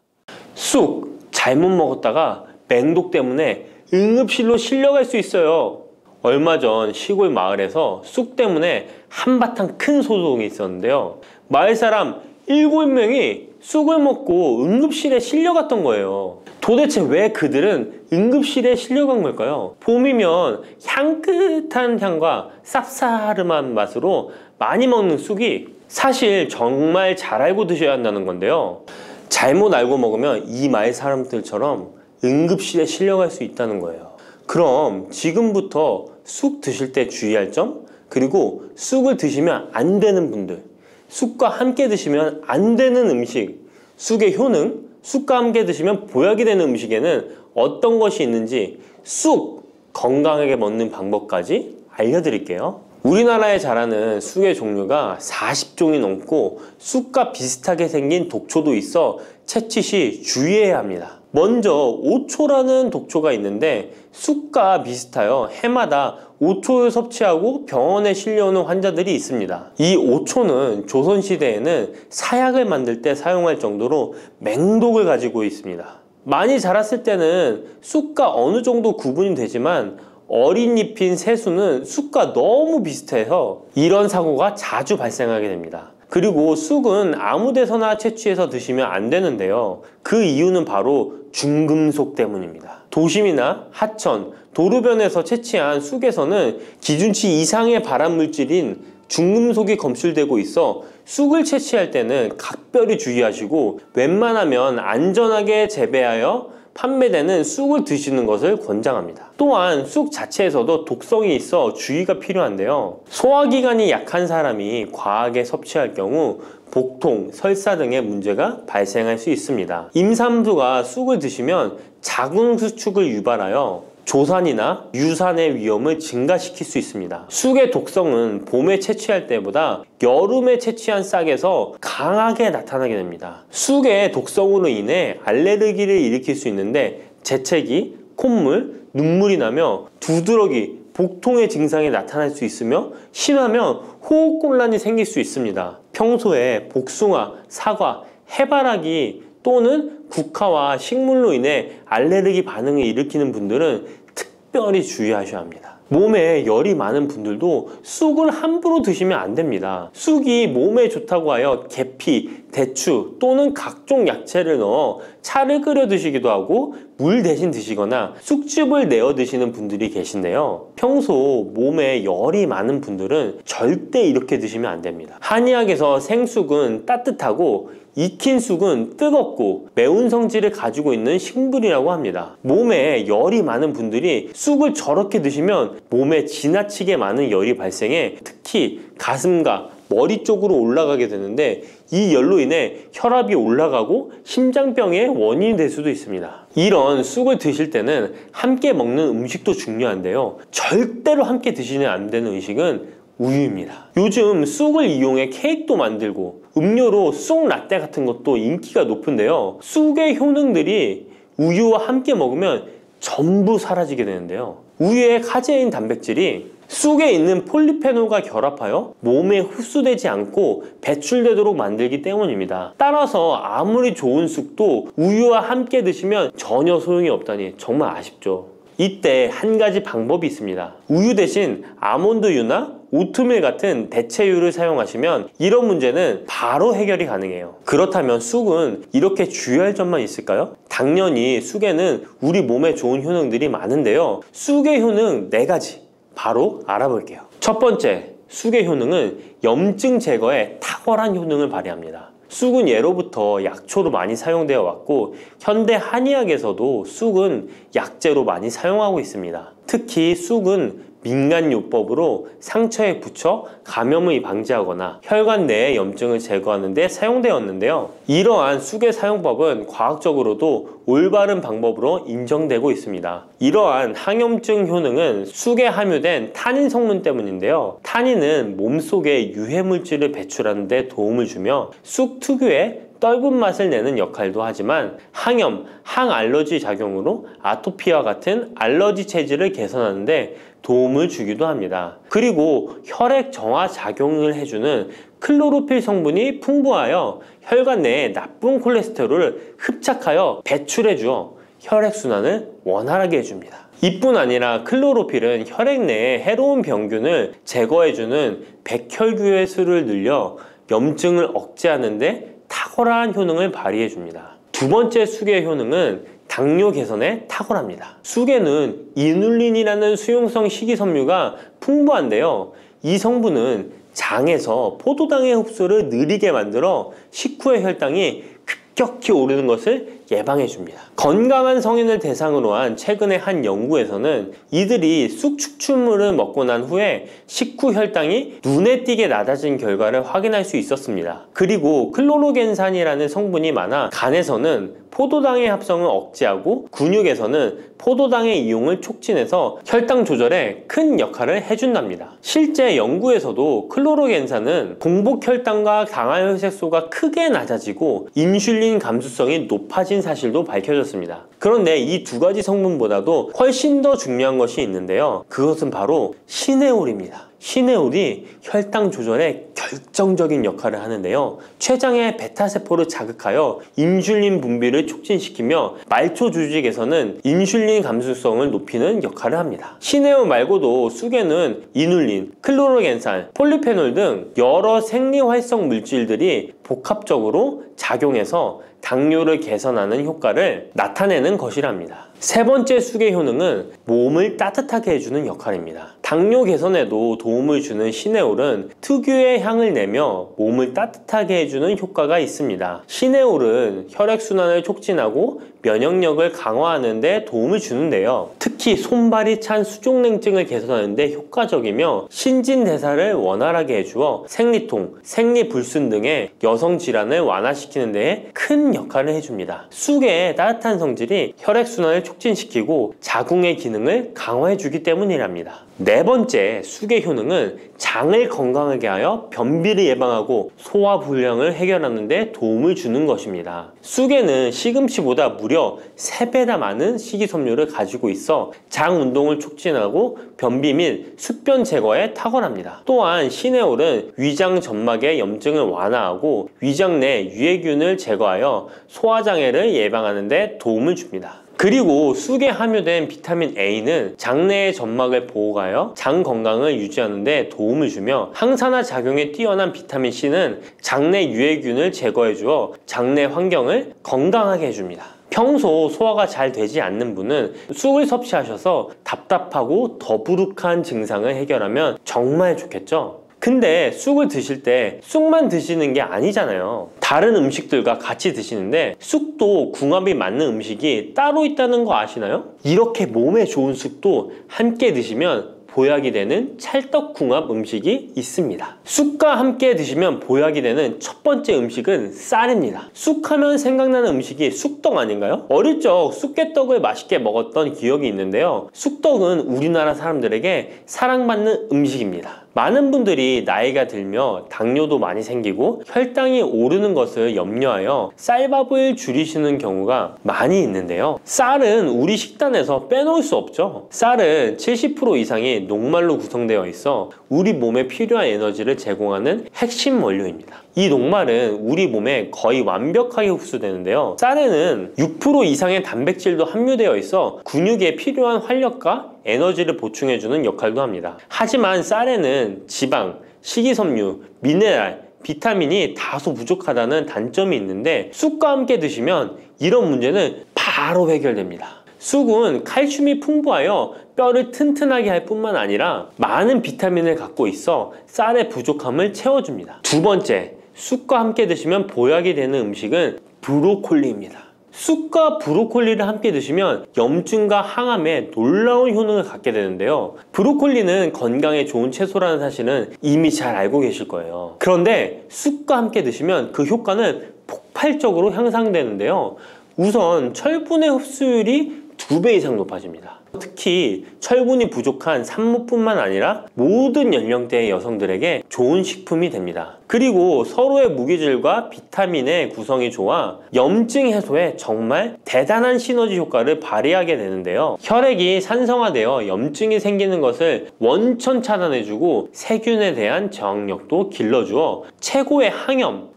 쑥 잘못 먹었다가 맹독 때문에 응급실로 실려갈 수 있어요. 얼마 전 시골 마을에서 쑥 때문에 한바탕 큰 소동이 있었는데요. 마을 사람 7명이 쑥을 먹고 응급실에 실려갔던 거예요. 도대체 왜 그들은 응급실에 실려간 걸까요? 봄이면 향긋한 향과 쌉싸름한 맛으로 많이 먹는 쑥이 사실 정말 잘 알고 드셔야 한다는 건데요. 잘못 알고 먹으면 이 마을 사람들처럼 응급실에 실려갈 수 있다는 거예요. 그럼 지금부터 쑥 드실 때 주의할 점, 그리고 쑥을 드시면 안 되는 분들, 쑥과 함께 드시면 안 되는 음식, 쑥의 효능, 쑥과 함께 드시면 보약이 되는 음식에는 어떤 것이 있는지 쑥 건강하게 먹는 방법까지 알려드릴게요. 우리나라에 자라는 쑥의 종류가 40종이 넘고 쑥과 비슷하게 생긴 독초도 있어 채취 시 주의해야 합니다. 먼저 오초라는 독초가 있는데 쑥과 비슷하여 해마다 오초를 섭취하고 병원에 실려오는 환자들이 있습니다. 이 오초는 조선시대에는 사약을 만들 때 사용할 정도로 맹독을 가지고 있습니다. 많이 자랐을 때는 쑥과 어느 정도 구분이 되지만 어린 잎인 새수는 쑥과 너무 비슷해서 이런 사고가 자주 발생하게 됩니다. 그리고 쑥은 아무 데서나 채취해서 드시면 안 되는데요. 그 이유는 바로 중금속 때문입니다. 도심이나 하천, 도로변에서 채취한 쑥에서는 기준치 이상의 발암물질인 중금속이 검출되고 있어 쑥을 채취할 때는 각별히 주의하시고 웬만하면 안전하게 재배하여 판매되는 쑥을 드시는 것을 권장합니다. 또한 쑥 자체에서도 독성이 있어 주의가 필요한데요. 소화기관이 약한 사람이 과하게 섭취할 경우 복통, 설사 등의 문제가 발생할 수 있습니다. 임산부가 쑥을 드시면 자궁수축을 유발하여 조산이나 유산의 위험을 증가시킬 수 있습니다. 쑥의 독성은 봄에 채취할 때보다 여름에 채취한 싹에서 강하게 나타나게 됩니다. 쑥의 독성으로 인해 알레르기를 일으킬 수 있는데 재채기, 콧물, 눈물이 나며 두드러기, 복통의 증상이 나타날 수 있으며 심하면 호흡곤란이 생길 수 있습니다. 평소에 복숭아, 사과, 해바라기 또는 국화와 식물로 인해 알레르기 반응을 일으키는 분들은 특별히 주의하셔야 합니다. 몸에 열이 많은 분들도 쑥을 함부로 드시면 안 됩니다. 쑥이 몸에 좋다고 하여 계피, 대추 또는 각종 야채를 넣어 차를 끓여 드시기도 하고 물 대신 드시거나 쑥즙을 내어 드시는 분들이 계신데요. 평소 몸에 열이 많은 분들은 절대 이렇게 드시면 안 됩니다. 한의학에서 생쑥은 따뜻하고 익힌 쑥은 뜨겁고 매운 성질을 가지고 있는 식물이라고 합니다. 몸에 열이 많은 분들이 쑥을 저렇게 드시면 몸에 지나치게 많은 열이 발생해 특히 가슴과 머리 쪽으로 올라가게 되는데 이 열로 인해 혈압이 올라가고 심장병의 원인이 될 수도 있습니다. 이런 쑥을 드실 때는 함께 먹는 음식도 중요한데요. 절대로 함께 드시면 안 되는 음식은 우유입니다. 요즘 쑥을 이용해 케이크도 만들고 음료로 쑥 라떼 같은 것도 인기가 높은데요. 쑥의 효능들이 우유와 함께 먹으면 전부 사라지게 되는데요. 우유의 카제인 단백질이 쑥에 있는 폴리페놀과 결합하여 몸에 흡수되지 않고 배출되도록 만들기 때문입니다. 따라서 아무리 좋은 쑥도 우유와 함께 드시면 전혀 소용이 없다니 정말 아쉽죠. 이때 한 가지 방법이 있습니다. 우유 대신 아몬드유나 오트밀 같은 대체유를 사용하시면 이런 문제는 바로 해결이 가능해요. 그렇다면 쑥은 이렇게 주의할 점만 있을까요? 당연히 쑥에는 우리 몸에 좋은 효능들이 많은데요. 쑥의 효능 4가지 바로 알아볼게요. 첫 번째, 쑥의 효능은 염증 제거에 탁월한 효능을 발휘합니다. 쑥은 예로부터 약초로 많이 사용되어 왔고 현대 한의학에서도 쑥은 약재로 많이 사용하고 있습니다. 특히 쑥은 민간요법으로 상처에 붙여 감염을 방지하거나 혈관 내의 염증을 제거하는 데 사용되었는데요. 이러한 쑥의 사용법은 과학적으로도 올바른 방법으로 인정되고 있습니다. 이러한 항염증 효능은 쑥에 함유된 타닌 성분 때문인데요. 타닌은 몸속에 유해물질을 배출하는 데 도움을 주며 쑥 특유의 떫은 맛을 내는 역할도 하지만 항염, 항알러지 작용으로 아토피와 같은 알러지 체질을 개선하는 데 도움을 주기도 합니다. 그리고 혈액 정화 작용을 해주는 클로로필 성분이 풍부하여 혈관 내에 나쁜 콜레스테롤을 흡착하여 배출해주어 혈액순환을 원활하게 해줍니다. 이뿐 아니라 클로로필은 혈액 내에 해로운 병균을 제거해주는 백혈구의 수를 늘려 염증을 억제하는 데 탁월한 효능을 발휘해줍니다. 두 번째 쑥의 효능은 당뇨 개선에 탁월합니다. 쑥에는 이눌린이라는 수용성 식이섬유가 풍부한데요. 이 성분은 장에서 포도당의 흡수를 느리게 만들어 식후의 혈당이 급격히 오르는 것을 예방해 줍니다. 건강한 성인을 대상으로 한 최근의 한 연구에서는 이들이 쑥 추출물을 먹고 난 후에 식후 혈당이 눈에 띄게 낮아진 결과를 확인할 수 있었습니다. 그리고 클로로겐산이라는 성분이 많아 간에서는 포도당의 합성을 억제하고 근육에서는 포도당의 이용을 촉진해서 혈당 조절에 큰 역할을 해준답니다. 실제 연구에서도 클로로겐산은 공복 혈당과 당화혈색소가 크게 낮아지고 인슐린 감수성이 높아진 사실도 밝혀졌습니다. 그런데 이 두 가지 성분보다도 훨씬 더 중요한 것이 있는데요. 그것은 바로 시네올입니다. 시네올이 혈당 조절에 결정적인 역할을 하는데요. 췌장의 베타세포를 자극하여 인슐린 분비를 촉진시키며 말초 조직에서는 인슐린 감수성을 높이는 역할을 합니다. 시네올 말고도 쑥에는 이눌린, 클로로겐산, 폴리페놀 등 여러 생리활성 물질들이 복합적으로 작용해서 당뇨를 개선하는 효과를 나타내는 것이랍니다. 세 번째 쑥의 효능은 몸을 따뜻하게 해주는 역할입니다. 당뇨 개선에도 도움을 주는 시네올은 특유의 향을 내며 몸을 따뜻하게 해주는 효과가 있습니다. 시네올은 혈액순환을 촉진하고 면역력을 강화하는 데 도움을 주는데요. 특히 손발이 찬 수족냉증을 개선하는 데 효과적이며 신진대사를 원활하게 해주어 생리통, 생리불순 등의 여성 질환을 완화시키는 데에 큰 역할을 해줍니다. 쑥의 따뜻한 성질이 혈액순환을 촉진시키고 자궁의 기능을 강화해주기 때문이랍니다. 네 번째 쑥의 효능은 장을 건강하게 하여 변비를 예방하고 소화불량을 해결하는 데 도움을 주는 것입니다. 쑥에는 시금치보다 무려 3배나 많은 식이섬유를 가지고 있어 장 운동을 촉진하고 변비 및 숙변 제거에 탁월합니다. 또한 시네올은 위장 점막의 염증을 완화하고 위장 내 유해균을 제거하여 소화장애를 예방하는 데 도움을 줍니다. 그리고 쑥에 함유된 비타민 A는 장내의 점막을 보호하여 장 건강을 유지하는 데 도움을 주며 항산화 작용에 뛰어난 비타민 C는 장내 유해균을 제거해 주어 장내 환경을 건강하게 해줍니다. 평소 소화가 잘 되지 않는 분은 쑥을 섭취하셔서 답답하고 더부룩한 증상을 해결하면 정말 좋겠죠? 근데 쑥을 드실 때 쑥만 드시는 게 아니잖아요. 다른 음식들과 같이 드시는데 쑥도 궁합이 맞는 음식이 따로 있다는 거 아시나요? 이렇게 몸에 좋은 쑥도 함께 드시면 보약이 되는 찰떡궁합 음식이 있습니다. 쑥과 함께 드시면 보약이 되는 첫 번째 음식은 쌀입니다. 쑥하면 생각나는 음식이 쑥떡 아닌가요? 어릴 적 쑥개떡을 맛있게 먹었던 기억이 있는데요. 쑥떡은 우리나라 사람들에게 사랑받는 음식입니다. 많은 분들이 나이가 들며 당뇨도 많이 생기고 혈당이 오르는 것을 염려하여 쌀밥을 줄이시는 경우가 많이 있는데요. 쌀은 우리 식단에서 빼놓을 수 없죠. 쌀은 70% 이상이 녹말로 구성되어 있어 우리 몸에 필요한 에너지를 제공하는 핵심 원료입니다. 이 녹말은 우리 몸에 거의 완벽하게 흡수되는데요. 쌀에는 6% 이상의 단백질도 함유되어 있어 근육에 필요한 활력과 에너지를 보충해주는 역할도 합니다. 하지만 쌀에는 지방, 식이섬유, 미네랄, 비타민이 다소 부족하다는 단점이 있는데 쑥과 함께 드시면 이런 문제는 바로 해결됩니다. 쑥은 칼슘이 풍부하여 뼈를 튼튼하게 할 뿐만 아니라 많은 비타민을 갖고 있어 쌀의 부족함을 채워줍니다. 두 번째, 쑥과 함께 드시면 보약이 되는 음식은 브로콜리입니다. 쑥과 브로콜리를 함께 드시면 염증과 항암에 놀라운 효능을 갖게 되는데요. 브로콜리는 건강에 좋은 채소라는 사실은 이미 잘 알고 계실 거예요. 그런데 쑥과 함께 드시면 그 효과는 폭발적으로 향상되는데요. 우선 철분의 흡수율이 2배 이상 높아집니다. 특히 철분이 부족한 산모뿐만 아니라 모든 연령대의 여성들에게 좋은 식품이 됩니다. 그리고 서로의 무기질과 비타민의 구성이 좋아 염증 해소에 정말 대단한 시너지 효과를 발휘하게 되는데요. 혈액이 산성화되어 염증이 생기는 것을 원천 차단해주고 세균에 대한 저항력도 길러주어 최고의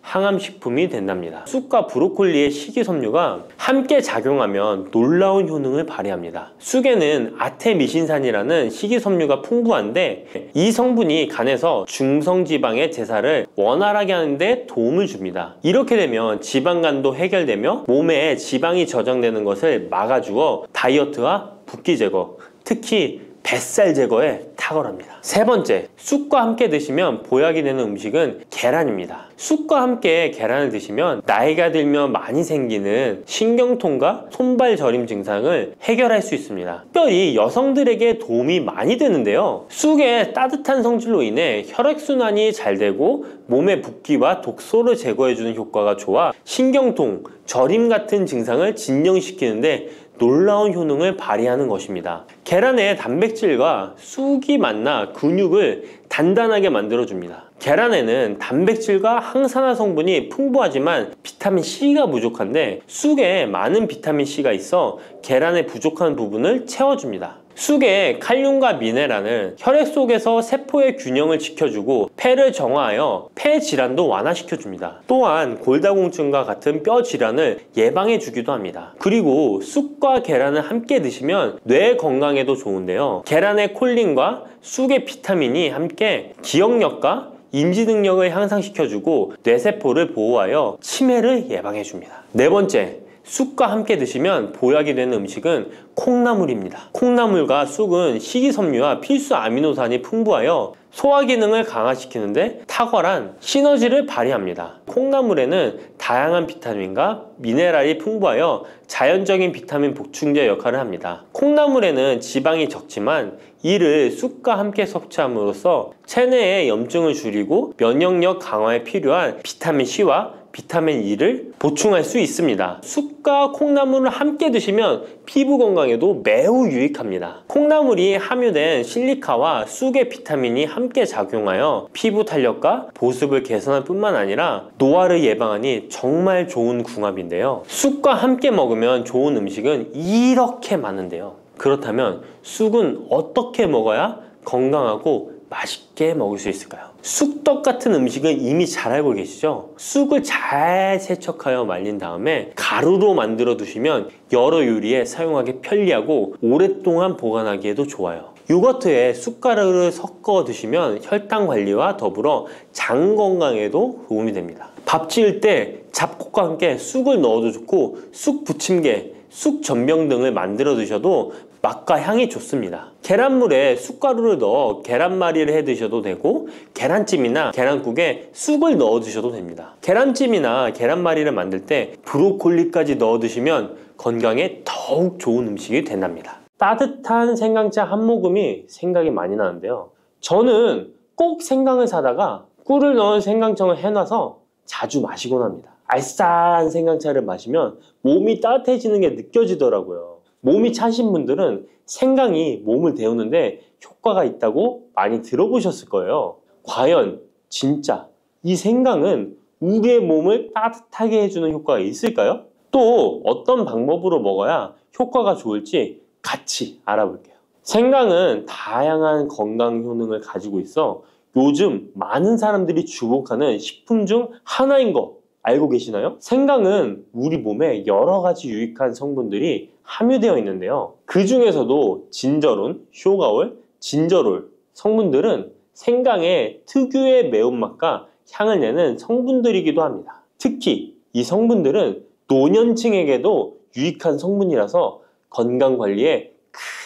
항암식품이 된답니다. 쑥과 브로콜리의 식이섬유가 함께 작용하면 놀라운 효능을 발휘합니다. 쑥에는 아테미신산이라는 식이섬유가 풍부한데 이 성분이 간에서 중성지방의 대사를 원활하게 하는데 도움을 줍니다. 이렇게 되면 지방간도 해결되며 몸에 지방이 저장되는 것을 막아주어 다이어트와 붓기 제거, 특히 뱃살 제거에 탁월합니다. 세 번째, 쑥과 함께 드시면 보약이 되는 음식은 계란입니다. 쑥과 함께 계란을 드시면 나이가 들면 많이 생기는 신경통과 손발 저림 증상을 해결할 수 있습니다. 특별히 여성들에게 도움이 많이 되는데요. 쑥의 따뜻한 성질로 인해 혈액순환이 잘 되고 몸의 붓기와 독소를 제거해주는 효과가 좋아 신경통, 저림 같은 증상을 진정시키는데 놀라운 효능을 발휘하는 것입니다. 계란의 단백질과 쑥이 만나 근육을 단단하게 만들어줍니다. 계란에는 단백질과 항산화 성분이 풍부하지만 비타민 C가 부족한데 쑥에 많은 비타민 C가 있어 계란의 부족한 부분을 채워줍니다. 쑥의 칼륨과 미네랄은 혈액 속에서 세포의 균형을 지켜주고 폐를 정화하여 폐 질환도 완화시켜줍니다. 또한 골다공증과 같은 뼈 질환을 예방해주기도 합니다. 그리고 쑥과 계란을 함께 드시면 뇌 건강에도 좋은데요. 계란의 콜린과 쑥의 비타민이 함께 기억력과 인지 능력을 향상시켜주고 뇌세포를 보호하여 치매를 예방해줍니다. 네 번째, 쑥과 함께 드시면 보약이 되는 음식은 콩나물입니다. 콩나물과 쑥은 식이섬유와 필수 아미노산이 풍부하여 소화 기능을 강화시키는데 탁월한 시너지를 발휘합니다. 콩나물에는 다양한 비타민과 미네랄이 풍부하여 자연적인 비타민 보충제 역할을 합니다. 콩나물에는 지방이 적지만 이를 쑥과 함께 섭취함으로써 체내의 염증을 줄이고 면역력 강화에 필요한 비타민 C와 비타민 E를 보충할 수 있습니다. 쑥과 콩나물을 함께 드시면 피부 건강에도 매우 유익합니다. 콩나물이 함유된 실리카와 쑥의 비타민이 함께 작용하여 피부 탄력과 보습을 개선할 뿐만 아니라 노화를 예방하니 정말 좋은 궁합인데요. 쑥과 함께 먹으면 좋은 음식은 이렇게 많은데요. 그렇다면 쑥은 어떻게 먹어야 건강하고 맛있게 먹을 수 있을까요? 쑥떡 같은 음식은 이미 잘 알고 계시죠? 쑥을 잘 세척하여 말린 다음에 가루로 만들어 두시면 여러 요리에 사용하기 편리하고 오랫동안 보관하기에도 좋아요. 요거트에 쑥가루를 섞어 드시면 혈당 관리와 더불어 장 건강에도 도움이 됩니다. 밥 지을 때 잡곡과 함께 쑥을 넣어도 좋고 쑥 부침개, 쑥 전병 등을 만들어 드셔도 맛과 향이 좋습니다. 계란물에 쑥가루를 넣어 계란말이를 해 드셔도 되고 계란찜이나 계란국에 쑥을 넣어 드셔도 됩니다. 계란찜이나 계란말이를 만들 때 브로콜리까지 넣어 드시면 건강에 더욱 좋은 음식이 된답니다. 따뜻한 생강차 한 모금이 생각이 많이 나는데요. 저는 꼭 생강을 사다가 꿀을 넣은 생강청을 해놔서 자주 마시곤 합니다. 알싸한 생강차를 마시면 몸이 따뜻해지는 게 느껴지더라고요. 몸이 차신 분들은 생강이 몸을 데우는데 효과가 있다고 많이 들어보셨을 거예요. 과연 진짜 이 생강은 우리의 몸을 따뜻하게 해주는 효과가 있을까요? 또 어떤 방법으로 먹어야 효과가 좋을지 같이 알아볼게요. 생강은 다양한 건강 효능을 가지고 있어 요즘 많은 사람들이 주목하는 식품 중 하나인 거 알고 계시나요? 생강은 우리 몸에 여러 가지 유익한 성분들이 함유되어 있는데요. 그 중에서도 진저론, 쇼가올, 진저롤 성분들은 생강의 특유의 매운맛과 향을 내는 성분들이기도 합니다. 특히 이 성분들은 노년층에게도 유익한 성분이라서 건강관리에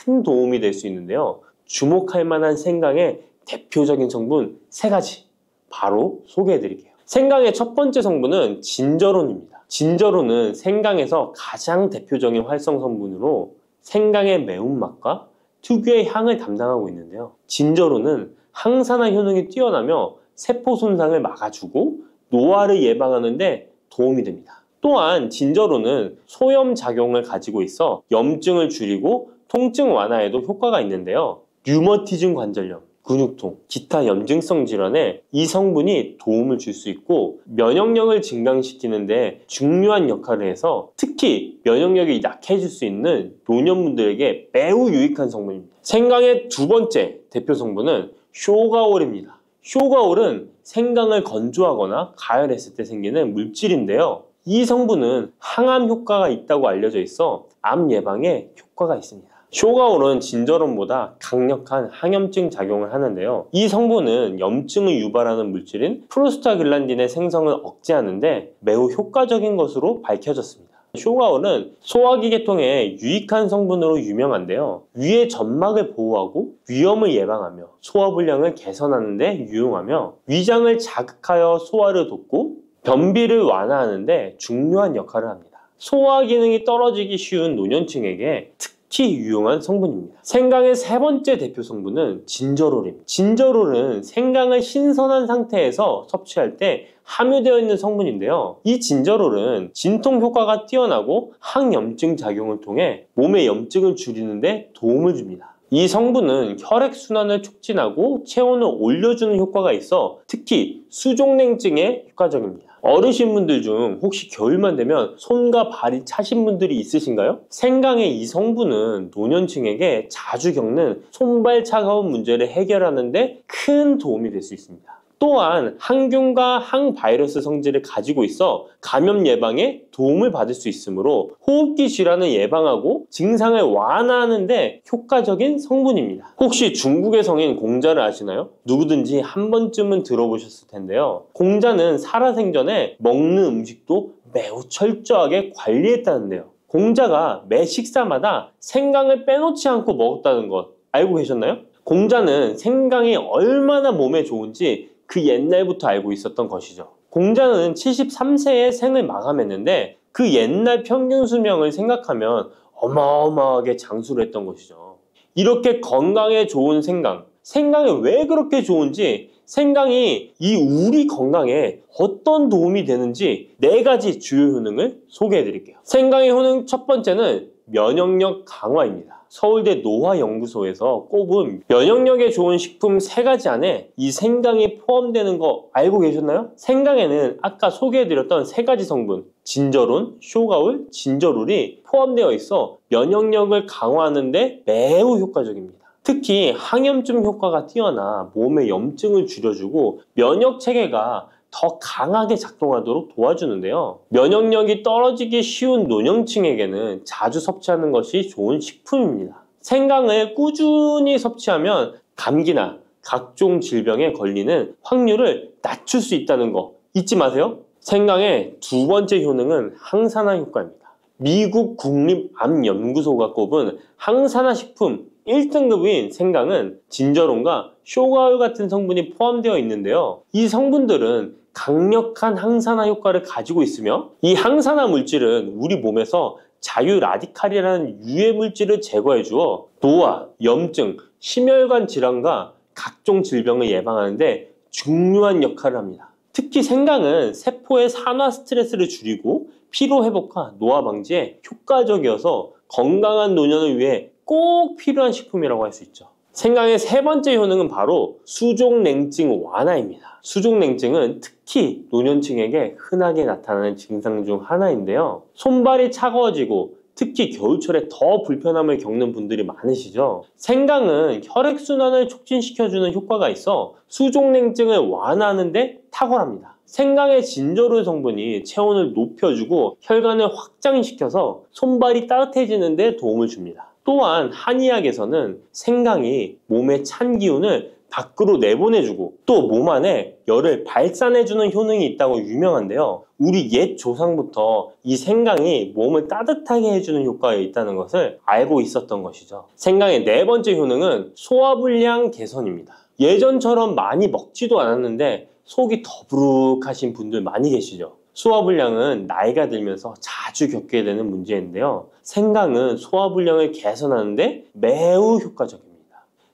큰 도움이 될 수 있는데요. 주목할 만한 생강의 대표적인 성분 3가지 바로 소개해 드릴게요. 생강의 첫 번째 성분은 진저론입니다. 진저론은 생강에서 가장 대표적인 활성 성분으로 생강의 매운맛과 특유의 향을 담당하고 있는데요. 진저론은 항산화 효능이 뛰어나며 세포 손상을 막아주고 노화를 예방하는 데 도움이 됩니다. 또한 진저론은 소염 작용을 가지고 있어 염증을 줄이고 통증 완화에도 효과가 있는데요. 류머티즘 관절염, 근육통, 기타 염증성 질환에 이 성분이 도움을 줄 수 있고 면역력을 증강시키는데 중요한 역할을 해서 특히 면역력이 약해질 수 있는 노년분들에게 매우 유익한 성분입니다. 생강의 두 번째 대표 성분은 쇼가올입니다. 쇼가올은 생강을 건조하거나 가열했을 때 생기는 물질인데요. 이 성분은 항암 효과가 있다고 알려져 있어 암 예방에 효과가 있습니다. 쇼가올은 진저론보다 강력한 항염증 작용을 하는데요. 이 성분은 염증을 유발하는 물질인 프로스타글란딘의 생성을 억제하는데 매우 효과적인 것으로 밝혀졌습니다. 쇼가올은 소화기 계통의 유익한 성분으로 유명한데요. 위의 점막을 보호하고 위염을 예방하며 소화불량을 개선하는 데 유용하며 위장을 자극하여 소화를 돕고 변비를 완화하는 데 중요한 역할을 합니다. 소화 기능이 떨어지기 쉬운 노년층에게 특히 유용한 성분입니다. 생강의 세 번째 대표 성분은 진저롤입니다. 진저롤은 생강을 신선한 상태에서 섭취할 때 함유되어 있는 성분인데요. 이 진저롤은 진통 효과가 뛰어나고 항염증 작용을 통해 몸의 염증을 줄이는 데 도움을 줍니다. 이 성분은 혈액순환을 촉진하고 체온을 올려주는 효과가 있어 특히 수족냉증에 효과적입니다. 어르신분들 중 혹시 겨울만 되면 손과 발이 차신 분들이 있으신가요? 생강의 이 성분은 노년층에게 자주 겪는 손발 차가운 문제를 해결하는 데 큰 도움이 될 수 있습니다. 또한 항균과 항바이러스 성질을 가지고 있어 감염 예방에 도움을 받을 수 있으므로 호흡기 질환을 예방하고 증상을 완화하는 데 효과적인 성분입니다. 혹시 중국의 성인 공자를 아시나요? 누구든지 한 번쯤은 들어보셨을 텐데요. 공자는 살아생전에 먹는 음식도 매우 철저하게 관리했다는데요. 공자가 매 식사마다 생강을 빼놓지 않고 먹었다는 것 알고 계셨나요? 공자는 생강이 얼마나 몸에 좋은지 그 옛날부터 알고 있었던 것이죠. 공자는 73세에 생을 마감했는데 그 옛날 평균 수명을 생각하면 어마어마하게 장수를 했던 것이죠. 이렇게 건강에 좋은 생강이 왜 그렇게 좋은지, 생강이 이 우리 건강에 어떤 도움이 되는지 4가지 주요 효능을 소개해 드릴게요. 생강의 효능 첫 번째는 면역력 강화입니다. 서울대 노화연구소에서 꼽은 면역력에 좋은 식품 3가지 안에 이 생강이 포함되는 거 알고 계셨나요? 생강에는 아까 소개해드렸던 3가지 성분 진저론, 쇼가올, 진저롤이 포함되어 있어 면역력을 강화하는 데 매우 효과적입니다. 특히 항염증 효과가 뛰어나 몸의 염증을 줄여주고 면역 체계가 더 강하게 작동하도록 도와주는데요. 면역력이 떨어지기 쉬운 노년층에게는 자주 섭취하는 것이 좋은 식품입니다. 생강을 꾸준히 섭취하면 감기나 각종 질병에 걸리는 확률을 낮출 수 있다는 거 잊지 마세요. 생강의 두 번째 효능은 항산화 효과입니다. 미국 국립암연구소가 꼽은 항산화 식품 1등급인 생강은 진저론과 쇼가올 같은 성분이 포함되어 있는데요. 이 성분들은 강력한 항산화 효과를 가지고 있으며 이 항산화 물질은 우리 몸에서 자유라디칼이라는 유해 물질을 제거해 주어 노화, 염증, 심혈관 질환과 각종 질병을 예방하는 데 중요한 역할을 합니다. 특히 생강은 세포의 산화 스트레스를 줄이고 피로 회복과 노화 방지에 효과적이어서 건강한 노년을 위해 꼭 필요한 식품이라고 할 수 있죠. 생강의 세 번째 효능은 바로 수족냉증 완화입니다. 수족냉증은 특히 노년층에게 흔하게 나타나는 증상 중 하나인데요. 손발이 차가워지고 특히 겨울철에 더 불편함을 겪는 분들이 많으시죠. 생강은 혈액순환을 촉진시켜주는 효과가 있어 수족냉증을 완화하는 데 탁월합니다. 생강의 진저롤 성분이 체온을 높여주고 혈관을 확장시켜서 손발이 따뜻해지는 데 도움을 줍니다. 또한 한의학에서는 생강이 몸의 찬 기운을 밖으로 내보내주고 또 몸 안에 열을 발산해주는 효능이 있다고 유명한데요. 우리 옛 조상부터 이 생강이 몸을 따뜻하게 해주는 효과가 있다는 것을 알고 있었던 것이죠. 생강의 4번째 효능은 소화불량 개선입니다. 예전처럼 많이 먹지도 않았는데 속이 더부룩하신 분들 많이 계시죠. 소화불량은 나이가 들면서 자주 겪게 되는 문제인데요. 생강은 소화불량을 개선하는데 매우 효과적입니다.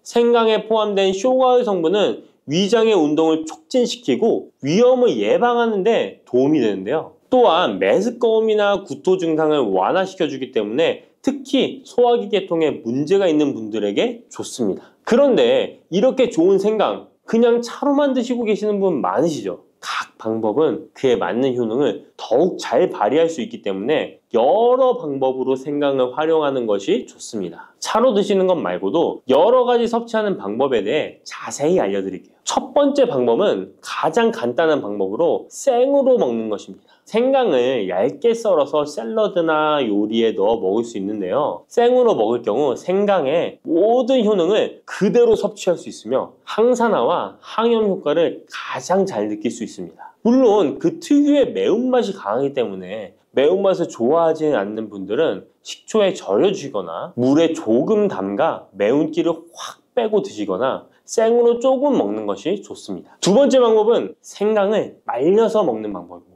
생강에 포함된 쇼가올 성분은 위장의 운동을 촉진시키고 위염을 예방하는 데 도움이 되는데요. 또한 메스꺼움이나 구토 증상을 완화시켜주기 때문에 특히 소화기 계통에 문제가 있는 분들에게 좋습니다. 그런데 이렇게 좋은 생강 그냥 차로만 드시고 계시는 분 많으시죠? 각 방법은 그에 맞는 효능을 더욱 잘 발휘할 수 있기 때문에 여러 방법으로 생강을 활용하는 것이 좋습니다. 차로 드시는 것 말고도 여러 가지 섭취하는 방법에 대해 자세히 알려드릴게요. 첫 번째 방법은 가장 간단한 방법으로 생으로 먹는 것입니다. 생강을 얇게 썰어서 샐러드나 요리에 넣어 먹을 수 있는데요. 생으로 먹을 경우 생강의 모든 효능을 그대로 섭취할 수 있으며 항산화와 항염 효과를 가장 잘 느낄 수 있습니다. 물론 그 특유의 매운맛이 강하기 때문에 매운맛을 좋아하지 않는 분들은 식초에 절여주시거나 물에 조금 담가 매운기를 확 빼고 드시거나 생으로 조금 먹는 것이 좋습니다. 두 번째 방법은 생강을 말려서 먹는 방법입니다.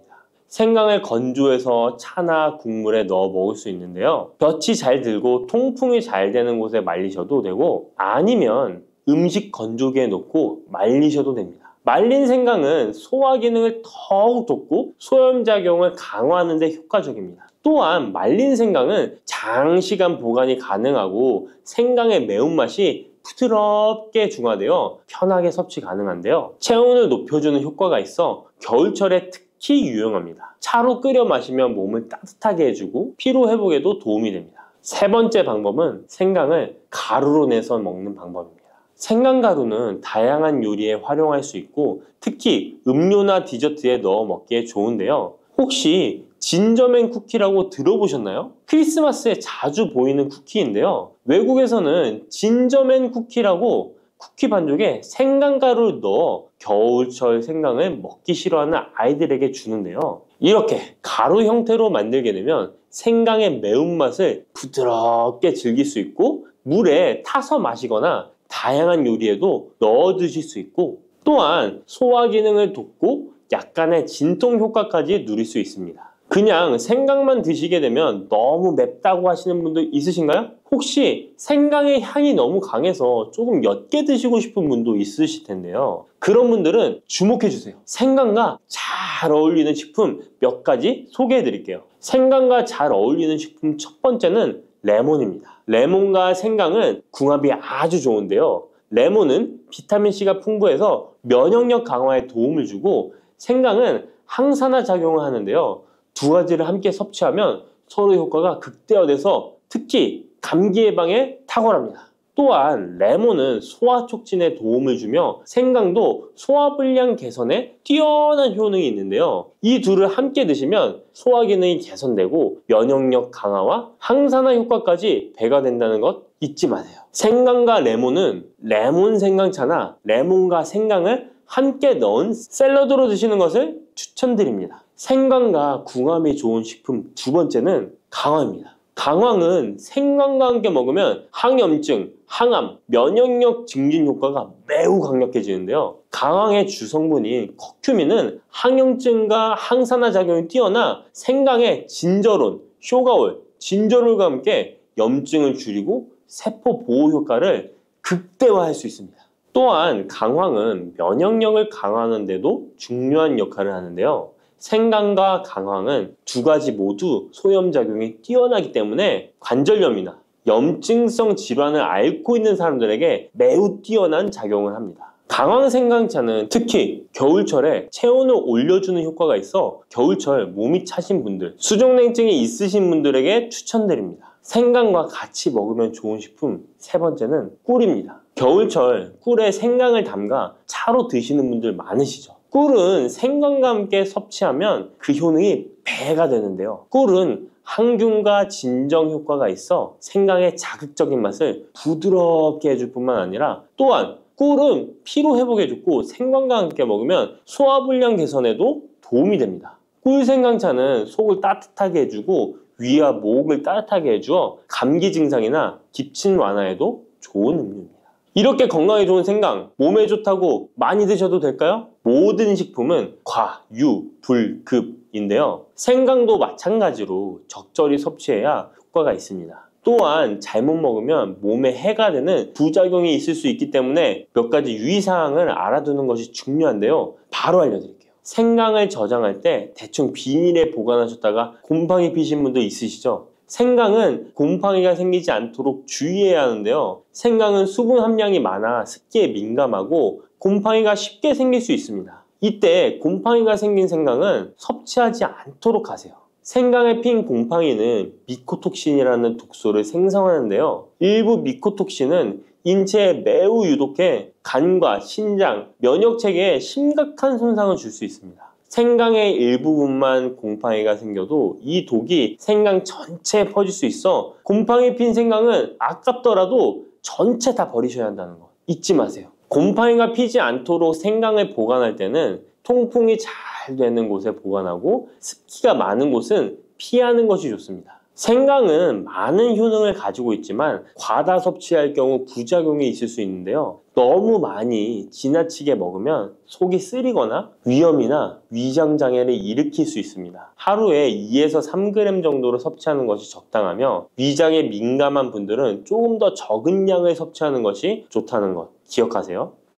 생강을 건조해서 차나 국물에 넣어 먹을 수 있는데요. 볕이 잘 들고 통풍이 잘 되는 곳에 말리셔도 되고 아니면 음식 건조기에 넣고 말리셔도 됩니다. 말린 생강은 소화 기능을 더욱 돋고 소염작용을 강화하는 데 효과적입니다. 또한 말린 생강은 장시간 보관이 가능하고 생강의 매운맛이 부드럽게 중화되어 편하게 섭취 가능한데요. 체온을 높여주는 효과가 있어 겨울철에 특히 유용합니다. 차로 끓여 마시면 몸을 따뜻하게 해주고 피로 회복에도 도움이 됩니다. 세 번째 방법은 생강을 가루로 내서 먹는 방법입니다. 생강가루는 다양한 요리에 활용할 수 있고 특히 음료나 디저트에 넣어 먹기에 좋은데요. 혹시 진저맨 쿠키라고 들어보셨나요? 크리스마스에 자주 보이는 쿠키인데요. 외국에서는 진저맨 쿠키라고 쿠키 반죽에 생강가루를 넣어 겨울철 생강을 먹기 싫어하는 아이들에게 주는데요. 이렇게 가루 형태로 만들게 되면 생강의 매운맛을 부드럽게 즐길 수 있고 물에 타서 마시거나 다양한 요리에도 넣어 드실 수 있고 또한 소화 기능을 돕고 약간의 진통 효과까지 누릴 수 있습니다. 그냥 생강만 드시게 되면 너무 맵다고 하시는 분들 있으신가요? 혹시 생강의 향이 너무 강해서 조금 옅게 드시고 싶은 분도 있으실 텐데요. 그런 분들은 주목해 주세요. 생강과 잘 어울리는 식품 몇 가지 소개해 드릴게요. 생강과 잘 어울리는 식품 첫 번째는 레몬입니다. 레몬과 생강은 궁합이 아주 좋은데요. 레몬은 비타민C가 풍부해서 면역력 강화에 도움을 주고 생강은 항산화 작용을 하는데요. 두 가지를 함께 섭취하면 서로 효과가 극대화돼서 특히 감기 예방에 탁월합니다. 또한 레몬은 소화 촉진에 도움을 주며 생강도 소화불량 개선에 뛰어난 효능이 있는데요. 이 둘을 함께 드시면 소화 기능이 개선되고 면역력 강화와 항산화 효과까지 배가 된다는 것 잊지 마세요. 생강과 레몬은 레몬 생강차나 레몬과 생강을 함께 넣은 샐러드로 드시는 것을 추천드립니다. 생강과 궁합이 좋은 식품 두 번째는 강황입니다. 강황은 생강과 함께 먹으면 항염증, 항암, 면역력 증진 효과가 매우 강력해지는데요. 강황의 주성분인 커큐민은 항염증과 항산화 작용이 뛰어나 생강의 진저론, 쇼가올, 진저롤과 함께 염증을 줄이고 세포 보호 효과를 극대화할 수 있습니다. 또한 강황은 면역력을 강화하는 데도 중요한 역할을 하는데요. 생강과 강황은 두 가지 모두 소염작용이 뛰어나기 때문에 관절염이나 염증성 질환을 앓고 있는 사람들에게 매우 뛰어난 작용을 합니다. 강황 생강차는 특히 겨울철에 체온을 올려주는 효과가 있어 겨울철 몸이 차신 분들, 수족냉증이 있으신 분들에게 추천드립니다. 생강과 같이 먹으면 좋은 식품 세 번째는 꿀입니다. 겨울철 꿀에 생강을 담가 차로 드시는 분들 많으시죠? 꿀은 생강과 함께 섭취하면 그 효능이 배가 되는데요. 꿀은 항균과 진정 효과가 있어 생강의 자극적인 맛을 부드럽게 해줄 뿐만 아니라 또한 꿀은 피로 회복해 주고 생강과 함께 먹으면 소화불량 개선에도 도움이 됩니다. 꿀 생강차는 속을 따뜻하게 해주고 위와 목을 따뜻하게 해주어 감기 증상이나 기침 완화에도 좋은 음료입니다. 이렇게 건강에 좋은 생강, 몸에 좋다고 많이 드셔도 될까요? 모든 식품은 과, 유, 불, 급인데요. 생강도 마찬가지로 적절히 섭취해야 효과가 있습니다. 또한 잘못 먹으면 몸에 해가 되는 부작용이 있을 수 있기 때문에 몇 가지 유의사항을 알아두는 것이 중요한데요. 바로 알려드릴게요. 생강을 저장할 때 대충 비닐에 보관하셨다가 곰팡이 피신 분도 있으시죠? 생강은 곰팡이가 생기지 않도록 주의해야 하는데요. 생강은 수분 함량이 많아 습기에 민감하고 곰팡이가 쉽게 생길 수 있습니다. 이때 곰팡이가 생긴 생강은 섭취하지 않도록 하세요. 생강에 핀 곰팡이는 미코톡신이라는 독소를 생성하는데요. 일부 미코톡신은 인체에 매우 유독해 간과 신장, 면역체계에 심각한 손상을 줄 수 있습니다. 생강의 일부분만 곰팡이가 생겨도 이 독이 생강 전체에 퍼질 수 있어 곰팡이 핀 생강은 아깝더라도 전체 다 버리셔야 한다는 거 잊지 마세요. 곰팡이가 피지 않도록 생강을 보관할 때는 통풍이 잘 되는 곳에 보관하고 습기가 많은 곳은 피하는 것이 좋습니다. 생강은 많은 효능을 가지고 있지만 과다 섭취할 경우 부작용이 있을 수 있는데요. 너무 많이 지나치게 먹으면 속이 쓰리거나 위염이나 위장장애를 일으킬 수 있습니다. 하루에 2에서 3g 정도로 섭취하는 것이 적당하며 위장에 민감한 분들은 조금 더 적은 양을 섭취하는 것이 좋다는 것 기억하세요.